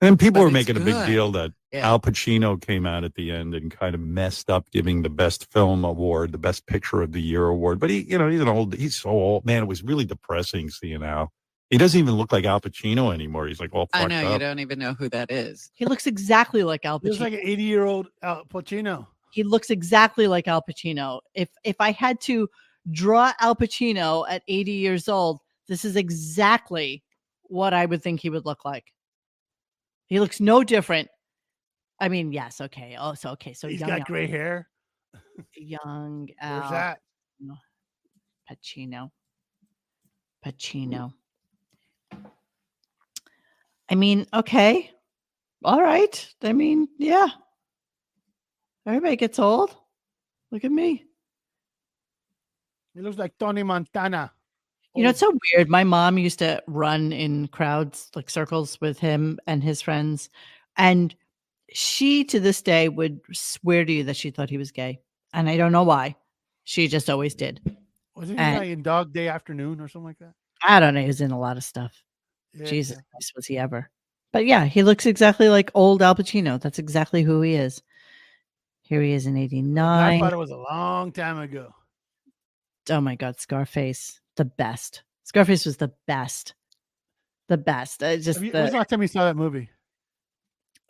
And people were making a big deal that Al Pacino came out at the end and kind of messed up giving the best film award, the best picture of the year award. But he's so old, man. It was really depressing seeing Al. He doesn't even look like Al Pacino anymore. He's like all fucked up. I know, you don't even know who that is. He looks exactly like Al Pacino. He looks like an 80-year-old Al Pacino. He looks exactly like Al Pacino. If I had to draw Al Pacino at 80 years old, this is exactly what I would think he would look like. He looks no different. I mean, yes, okay. Oh, so okay. So he's young got gray hair. Young Al. Where's that? Pacino. I mean, okay. All right. I mean, yeah. Everybody gets old. Look at me. He looks like Tony Montana. You know, it's so weird. My mom used to run in crowds, like circles with him and his friends. And she, to this day, would swear to you that she thought he was gay. And I don't know why. She just always did. Wasn't he like in Dog Day Afternoon or something like that? I don't know. He was in a lot of stuff. Yeah, Jesus Christ, was he ever? But yeah, he looks exactly like old Al Pacino. That's exactly who he is. Here he is in 89. I thought it was a long time ago. Oh my God, Scarface. The best. Scarface was the best. The best. When's the last time you saw that movie?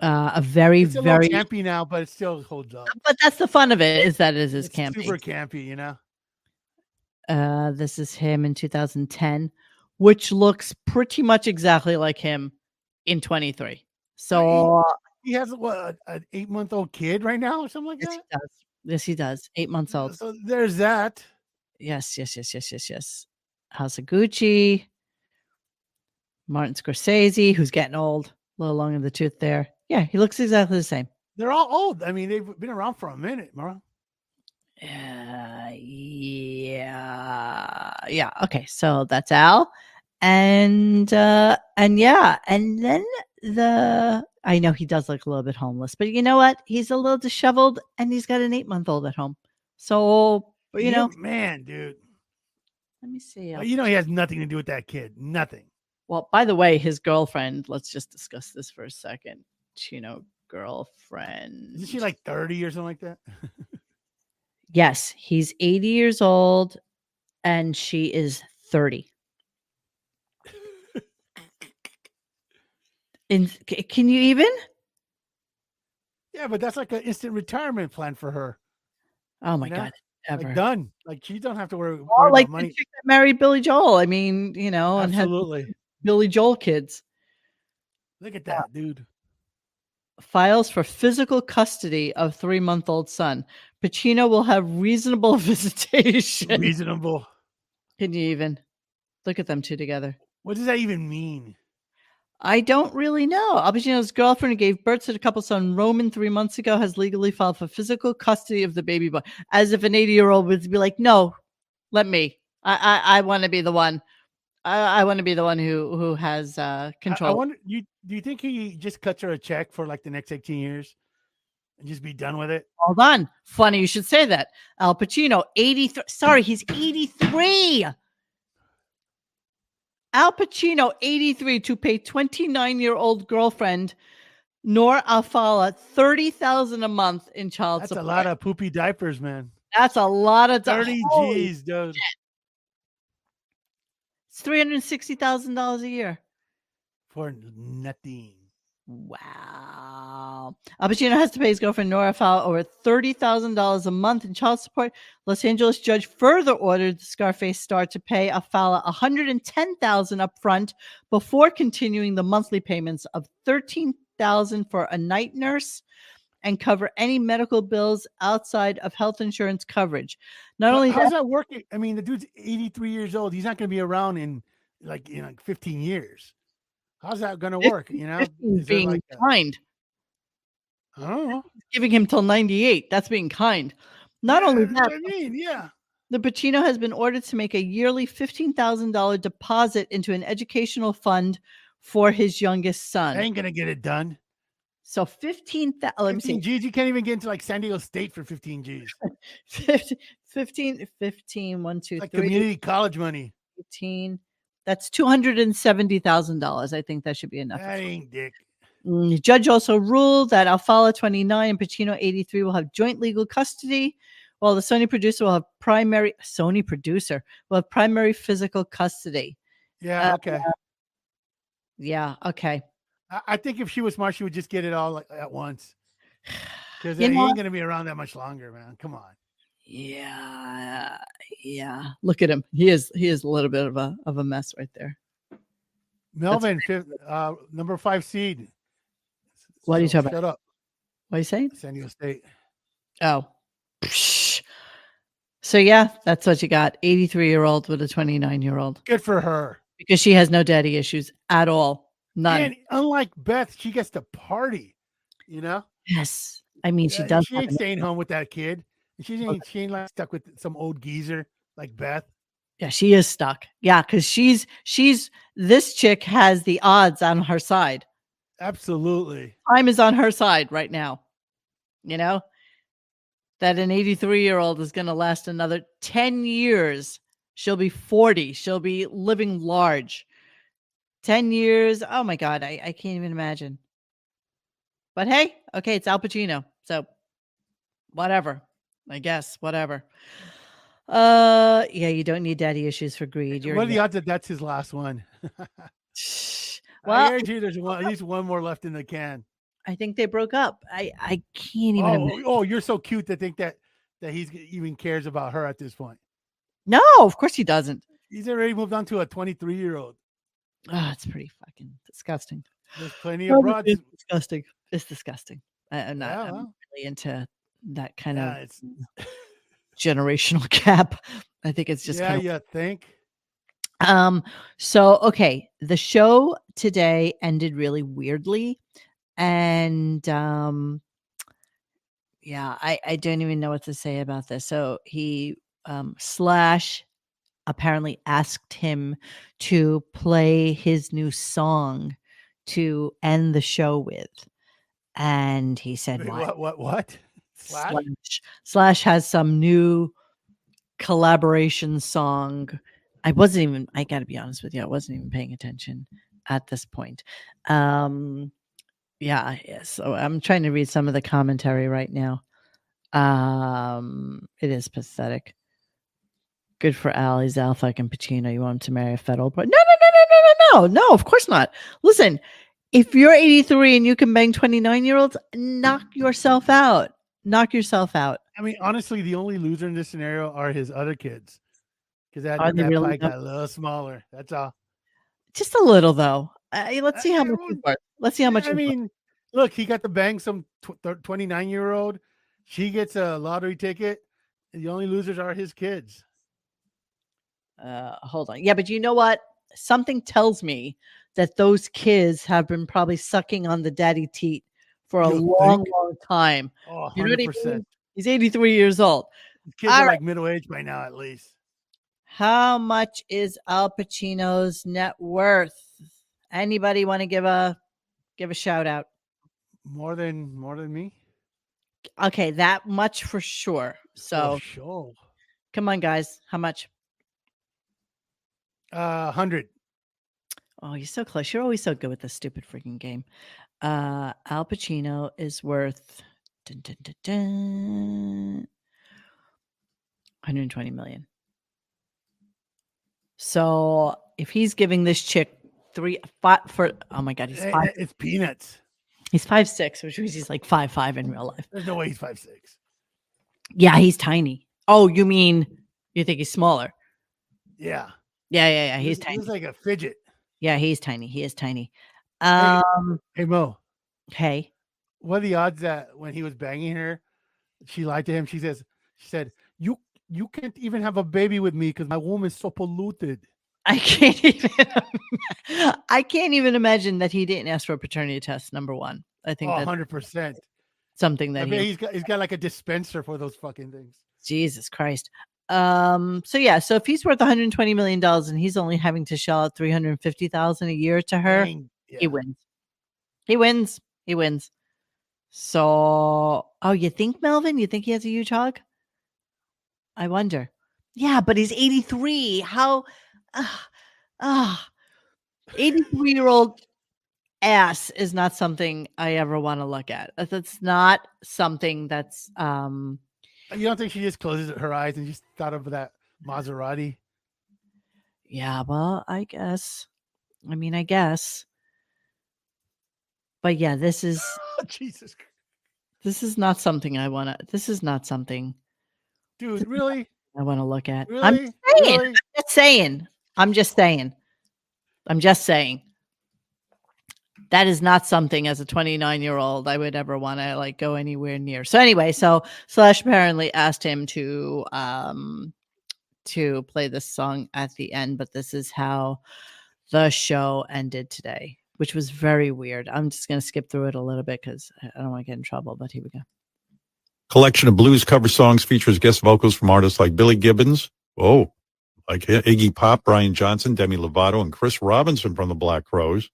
It's very campy now, but it still holds up. But that's the fun of it, is that it is campy. Super campy, you know. This is him in 2010, which looks pretty much exactly like him in 23. So he has what, an 8-month-old kid right now or something like that? He does. Yes, he does. 8 months old. So there's that. Yes. House of Gucci. Martin Scorsese, who's getting old, a little long in the tooth there. Yeah, he looks exactly the same. They're all old. I mean, they've been around for a minute, Mara. Yeah. Okay, so that's Al, and then I know he does look a little bit homeless, but you know what? He's a little disheveled, and he's got an 8-month-old at home. So man, dude. Let me see. Well, he has nothing to do with that kid. Nothing. Well, by the way, his girlfriend. Let's just discuss this for a second. Girlfriend. Isn't she like 30 or something like that? Yes, he's 80 years old, and she is 30. Can you even? Yeah, but that's like an instant retirement plan for her. Oh my God. Ever. Like done. Like she don't have to worry like about money. The chick that married Billy Joel. I mean, Absolutely. And had Billy Joel kids. Look at that, dude. Files for physical custody of 3-month-old son. Pacino will have reasonable visitation. Reasonable. Can you even look at them two together? What does that even mean? I don't really know. Al Pacino's girlfriend who gave birth to the couple's son Roman 3 months ago has legally filed for physical custody of the baby boy. As if an 80-year-old would be like, no, let me. I want to be the one. I want to be the one who has control. I wonder, do you think he just cuts her a check for like the next 18 years and just be done with it? Hold on. Funny you should say that. Al Pacino, 83. Sorry, he's 83. Al Pacino, 83, to pay 29-year-old girlfriend Nor Alfala $30,000 a month in child That's support. a lot of poopy diapers, man. That's a lot of 30 G's, dude. It's $360,000 a year for nothing. Wow. Al Pacino has to pay his girlfriend Nora Alfala over $30,000 a month in child support. Los Angeles judge further ordered the Scarface star to pay Alfala $110,000 up front before continuing the monthly payments of $13,000 for a night nurse and cover any medical bills outside of health insurance coverage. How's that working? I mean, the dude's 83 years old. He's not going to be around in like 15 years. How's that going to work? Being like kind. I don't know. Giving him till 98. That's being kind. Not only that, I mean, yeah. The Pacino has been ordered to make a yearly $15,000 deposit into an educational fund for his youngest son. I ain't going to get it done. So 15,000. Let me see. G's. You can't even get into like San Diego State for 15 G's. 15, 1, 2, like 3. Community college money. 18. That's $270,000. I think that should be enough. That ain't dick. The judge also ruled that Alfala 29 and Pacino 83 will have joint legal custody, while the Sony producer will have primary physical custody. Yeah. Okay. Yeah. Okay. I think if she was smart, she would just get it all at once. Because he ain't going to be around that much longer, man. Come on. Yeah. Look at him. He is a little bit of a mess right there. Melvin, number 5 seed. What are you talking about? Shut up. What are you saying? San Diego State. Oh. So yeah, that's what you got. 83-year-old with a 29-year-old. Good for her. Because she has no daddy issues at all. None. And unlike Beth, she gets to party. Yes. I mean, she does. She ain't staying home with that kid. She ain't like stuck with some old geezer like Beth. Yeah, she is stuck. Yeah, because this chick has the odds on her side. Absolutely. Time is on her side right now. That an 83-year-old is going to last another 10 years. She'll be 40. She'll be living large. 10 years. Oh my God. I can't even imagine. But hey, okay, it's Al Pacino. So whatever. I guess. Whatever. Yeah, you don't need daddy issues for greed. What are the odds that that's his last one? Well, I guarantee there's at least one more left in the can. I think they broke up. I can't even imagine. Oh, you're so cute to think that he even cares about her at this point. No, of course he doesn't. He's already moved on to a 23-year-old. Oh, it's pretty fucking disgusting. There's plenty of broads. It's disgusting. It's disgusting. I'm really into that kind of generational gap. I think it's just you think? So okay, the show today ended really weirdly, and yeah, I don't even know what to say about this. So he Slash apparently asked him to play his new song to end the show with, and he said, Wait, "Why?" what? Slash has some new collaboration song. I got to be honest with you, I wasn't even paying attention at this point. Yeah, so I'm trying to read some of the commentary right now. It is pathetic. Good for Al. He's Al fucking Pacino. You want him to marry a federal boy? No, of course not. Listen, if you're 83 and you can bang 29-year-olds, knock yourself out. Knock yourself out. I mean, honestly, the only loser in this scenario are his other kids. Because Are they that really pie though? got a little smaller. That's all. Just a little though. Let's see how much well, he's worth. Let's see how much I he's worth. mean, look, he got to bang some 29-year-old. She gets a lottery ticket. The only losers are his kids. Hold on. Yeah, but you know what? Something tells me that those kids have been probably sucking on the daddy teat for a long time. Oh, 100%. You know what I mean? He's 83 years old. Kids are like middle aged by now, at least. How much is Al Pacino's net worth? Anybody want to give a shout out? More than me? Okay, that much for sure. So For sure. Come on, guys. How much? 100. Oh, you're so close. You're always so good with this stupid freaking game. Al Pacino is worth 120 million. So if he's giving this chick 3 5 for, oh my god, he's 5. It's peanuts. He's 5'6", which means he's like 5'5" in real life. There's no way he's 5'6". Yeah, he's tiny. Oh, you mean you think he's smaller? Yeah. Yeah. He's tiny. He's like a fidget. Yeah, he's tiny. He is tiny. Hey, Mo. Hey. What are the odds that when he was banging her, she lied to him? She said, you can't even have a baby with me because my womb is so polluted. I can't even imagine that he didn't ask for a paternity test. Number one, I think 100%. Something that he's got like a dispenser for those fucking things. Jesus Christ. So if he's worth $120 million and he's only having to shell out $350,000 a year to her, he wins. He wins. So, you think, Melvin? You think he has a huge hog? I wonder. Yeah, but he's 83. How? 83-year-old ass is not something I ever want to look at. That's not something that's. You don't think she just closes her eyes and just thought of that Maserati? Yeah, well, I guess. But yeah, this is Jesus Christ. This is not something I want to. This is not something. Dude, really? I want to look at. Really? I'm just saying. That is not something as a 29-year-old I would ever want to like go anywhere near. So anyway, Slash apparently asked him to play this song at the end, but this is how the show ended today, which was very weird. I'm just going to skip through it a little bit because I don't want to get in trouble, but here we go. Collection of blues cover songs features guest vocals from artists like Billy Gibbons, like Iggy Pop, Brian Johnson, Demi Lovato, and Chris Robinson from the Black Crowes.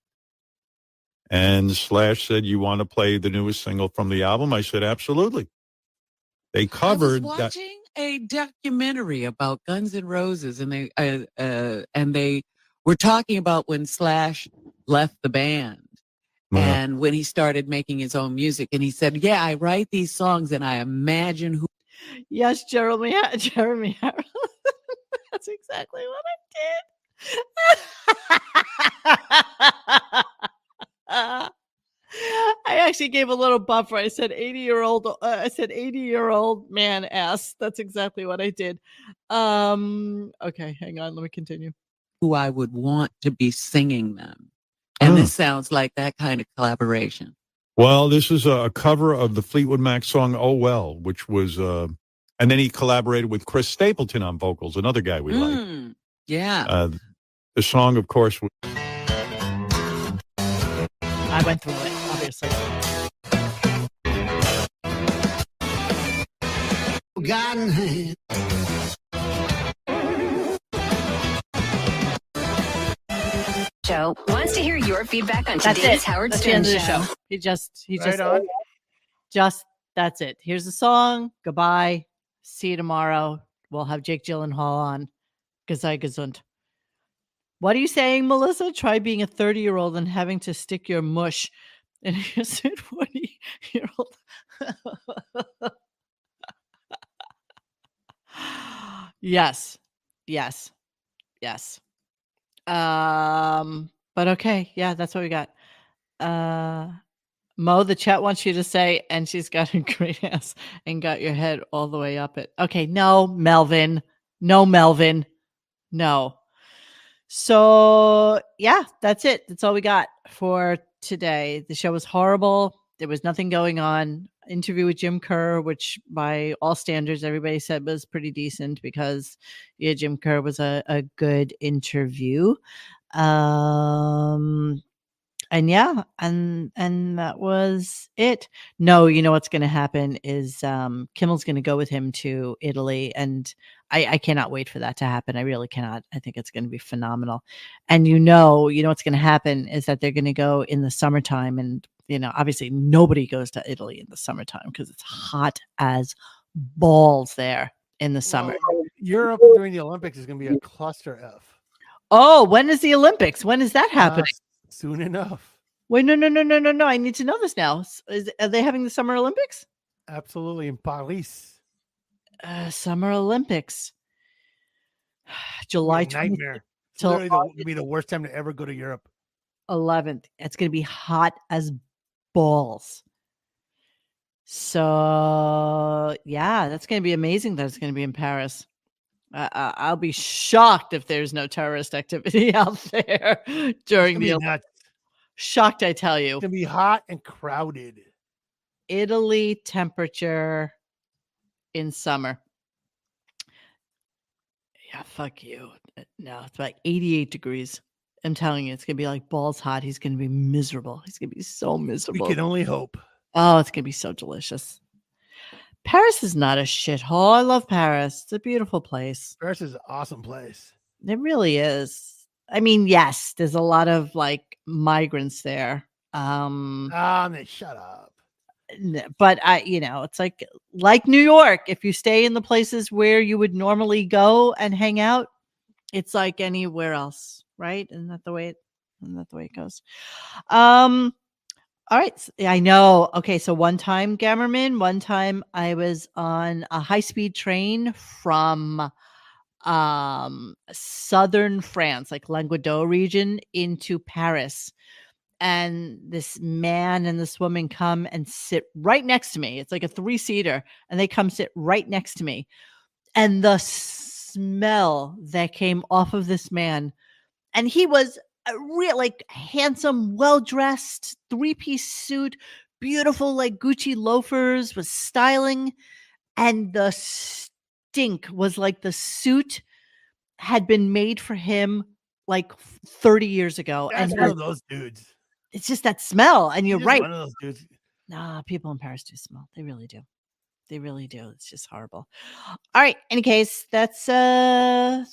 And Slash said, "You want to play the newest single from the album?" I said, "Absolutely." They covered. I was watching a documentary about Guns N' Roses, and they were talking about when Slash left the band. And when he started making his own music, and he said, "Yeah, I write these songs, and I imagine who." Yes, Jeremy Harrell. That's exactly what I did. I actually gave a little buffer. I said 80-year-old man ass. That's exactly what I did. Okay, hang on. Let me continue. Who I would want to be singing them. And this sounds like that kind of collaboration. Well, this is a cover of the Fleetwood Mac song "Oh Well," which was, and then he collaborated with Chris Stapleton on vocals, another guy we like. Yeah. The song, of course, I went through it, obviously. Joe wants to hear your feedback on That's today's it. Howard That's the Stern end of the show. show. He just on. that's it. Here's the song. Goodbye. See you tomorrow. We'll have Jake Gyllenhaal on. Gesei gesund. What are you saying, Melissa? Try being a 30-year-old and having to stick your mush in a 20-year-old. Yes. But okay, yeah, that's what we got. Mo, the chat wants you to say, and she's got a great ass and got your head all the way up it. Okay, no, Melvin. No. So yeah, that's it. That's all we got for today. The show was horrible. There was nothing going on. Interview with Jim Kerr, which by all standards, everybody said was pretty decent because Jim Kerr was a good interview. And yeah, and that was it. No, you know what's going to happen is Kimmel's going to go with him to Italy, and I cannot wait for that to happen. I really cannot. I think it's going to be phenomenal. And you know what's going to happen is that they're going to go in the summertime, and obviously nobody goes to Italy in the summertime because it's hot as balls there in the summer. Europe during the Olympics is going to be a cluster F. Oh, when is the Olympics? When is that happening? Soon enough. Wait, no. I need to know this now. Are they having the Summer Olympics? Absolutely, in Paris. Summer Olympics. July 20th. Nightmare. It's literally going to be the worst time to ever go to Europe. 11th. It's going to be hot as balls. So, yeah, that's going to be amazing that it's going to be in Paris. I'll be shocked if there's no terrorist activity out there during the Olympics. Shocked, I tell you. It's going to be hot and crowded. Italy temperature in summer. Yeah, fuck you. No, it's like 88 degrees. I'm telling you, it's going to be like balls hot. He's going to be miserable. He's going to be so miserable. We can only hope. Oh, it's going to be so delicious. Paris is not a shithole. I love Paris. It's a beautiful place. Paris is an awesome place. It really is. I mean, yes, there's a lot of like migrants there. Shut up. But it's like New York. If you stay in the places where you would normally go and hang out, it's like anywhere else, right? Isn't that the way it goes? All right. I know. Okay. So one time I was on a high-speed train from southern France, like Languedoc region, into Paris. And this man and this woman come and sit right next to me. It's like a 3-seater, and they come sit right next to me. And the smell that came off of this man, and he was a real, like, handsome, well-dressed 3-piece suit, beautiful, like Gucci loafers, was styling. And the stink was like the suit had been made for him like 30 years ago. That's and one of those dudes. It's just that smell. And you're right. One of those dudes. Nah, people in Paris do smell. They really do. They really do. It's just horrible. All right. Any case, that's it.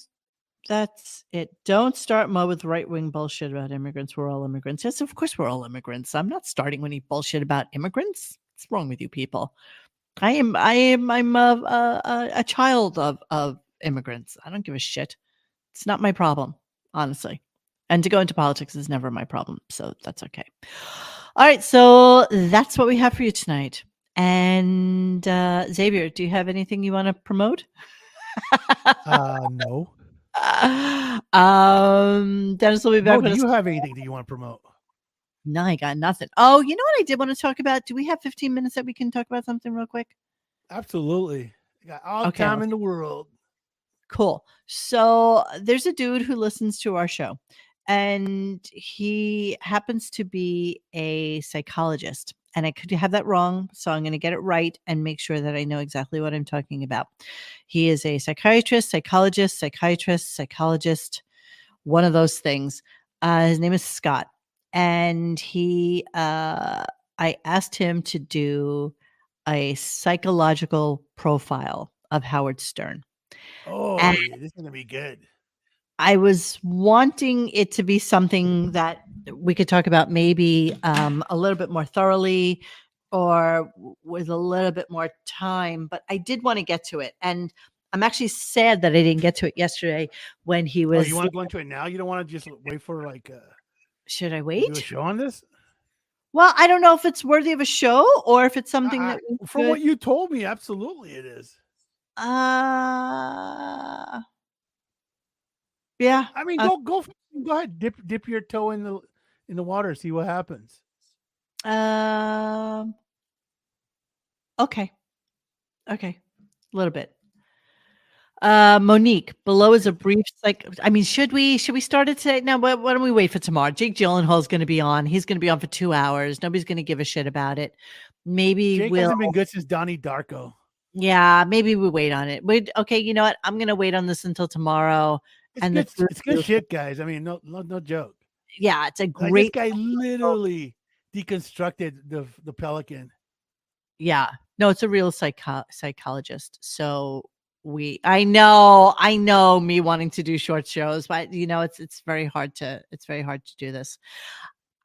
Don't start Mo with right-wing bullshit about immigrants. We're all immigrants. Yes, of course we're all immigrants. I'm not starting any bullshit about immigrants. What's wrong with you people? I'm a child of immigrants. I don't give a shit. It's not my problem, honestly. And to go into politics is never my problem. So that's okay. All right. So that's what we have for you tonight. And Xavier, do you have anything you want to promote? No. Dennis will be back. Do you have anything that you want to promote? No, I got nothing. Oh, you know what I did want to talk about? Do we have 15 minutes that we can talk about something real quick? Absolutely. I got all the time in the world. Cool. So there's a dude who listens to our show, and he happens to be a psychologist. And I could have that wrong, so I'm going to get it right and make sure that I know exactly what I'm talking about. He is a psychiatrist, one of those things. His name is Scott, and I asked him to do a psychological profile of Howard Stern. Oh, And yeah, this is gonna be good. I was wanting it to be something that we could talk about maybe a little bit more thoroughly or with a little bit more time, but I did want to get to it. And I'm actually sad that I didn't get to it yesterday when he Oh, was. you want to go into it now? You don't want to just wait for Should I do a wait? show on this? Well, I don't know if it's worthy of a show or if it's something that we From what you told me, absolutely it is. Yeah. I mean, go ahead, dip your toe in the water, see what happens. Okay. A little bit. Monique, below is a brief should we start it today? No, why don't we wait for tomorrow? Jake Gyllenhaal's going to be on. He's going to be on for 2 hours. Nobody's going to give a shit about it. Maybe Jake hasn't been good since Donnie Darko. Yeah, maybe we wait on it. Okay, you know what? I'm going to wait on this until tomorrow. It's good shit, guys. I mean, no joke. Yeah, it's a great. This guy literally deconstructed the Pelican. Yeah, no, it's a real psychologist. So I know me wanting to do short shows, but it's very hard to do this.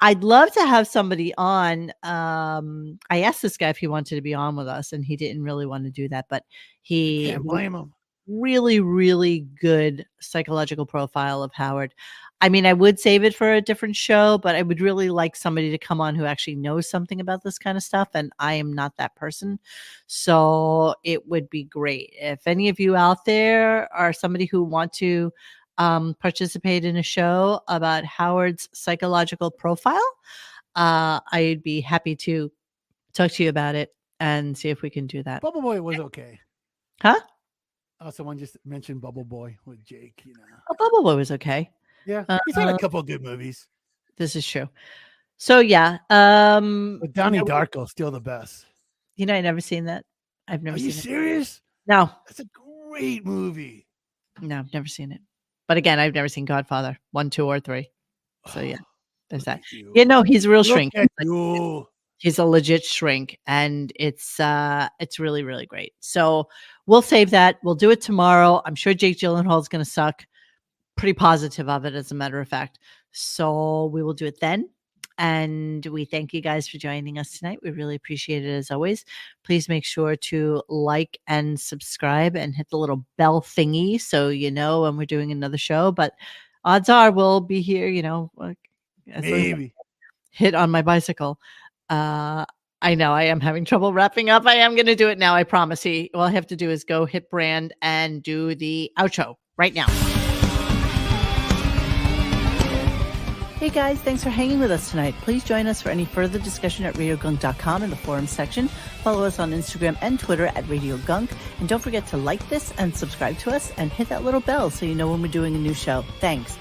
I'd love to have somebody on. I asked this guy if he wanted to be on with us, and he didn't really want to do that, but he Can't blame him. Really, really good psychological profile of Howard. I mean, I would save it for a different show, but I would really like somebody to come on who actually knows something about this kind of stuff. And I am not that person. So it would be great. If any of you out there are somebody who want to participate in a show about Howard's psychological profile, I'd be happy to talk to you about it and see if we can do that. Bubble Boy was okay. Huh? Oh, someone just mentioned Bubble Boy with Jake, Oh, Bubble Boy was okay. Yeah, he's had a couple of good movies. This is true. So yeah, but Donnie Darko still the best. I never seen that. I've never seen it. Are you serious? No. That's a great movie. No, I've never seen it. But again, I've never seen Godfather 1, 2, or 3. So yeah, there's that. He's a real shrink. He's a legit shrink, and it's really, really great. So we'll save that. We'll do it tomorrow. I'm sure Jake Gyllenhaal is going to suck. Pretty positive of it, as a matter of fact. So we will do it then. And we thank you guys for joining us tonight. We really appreciate it as always. Please make sure to like and subscribe and hit the little bell thingy so you know when we're doing another show. But odds are we'll be here, maybe hit on my bicycle. I know I am having trouble wrapping up. I am going to do it now. I promise. All I have to do is go hit brand and do the outro right now. Hey guys, thanks for hanging with us tonight. Please join us for any further discussion at radiogunk.com in the forum section. Follow us on Instagram and Twitter at Radio Gunk. And don't forget to like this and subscribe to us and hit that little bell so you know when we're doing a new show. Thanks.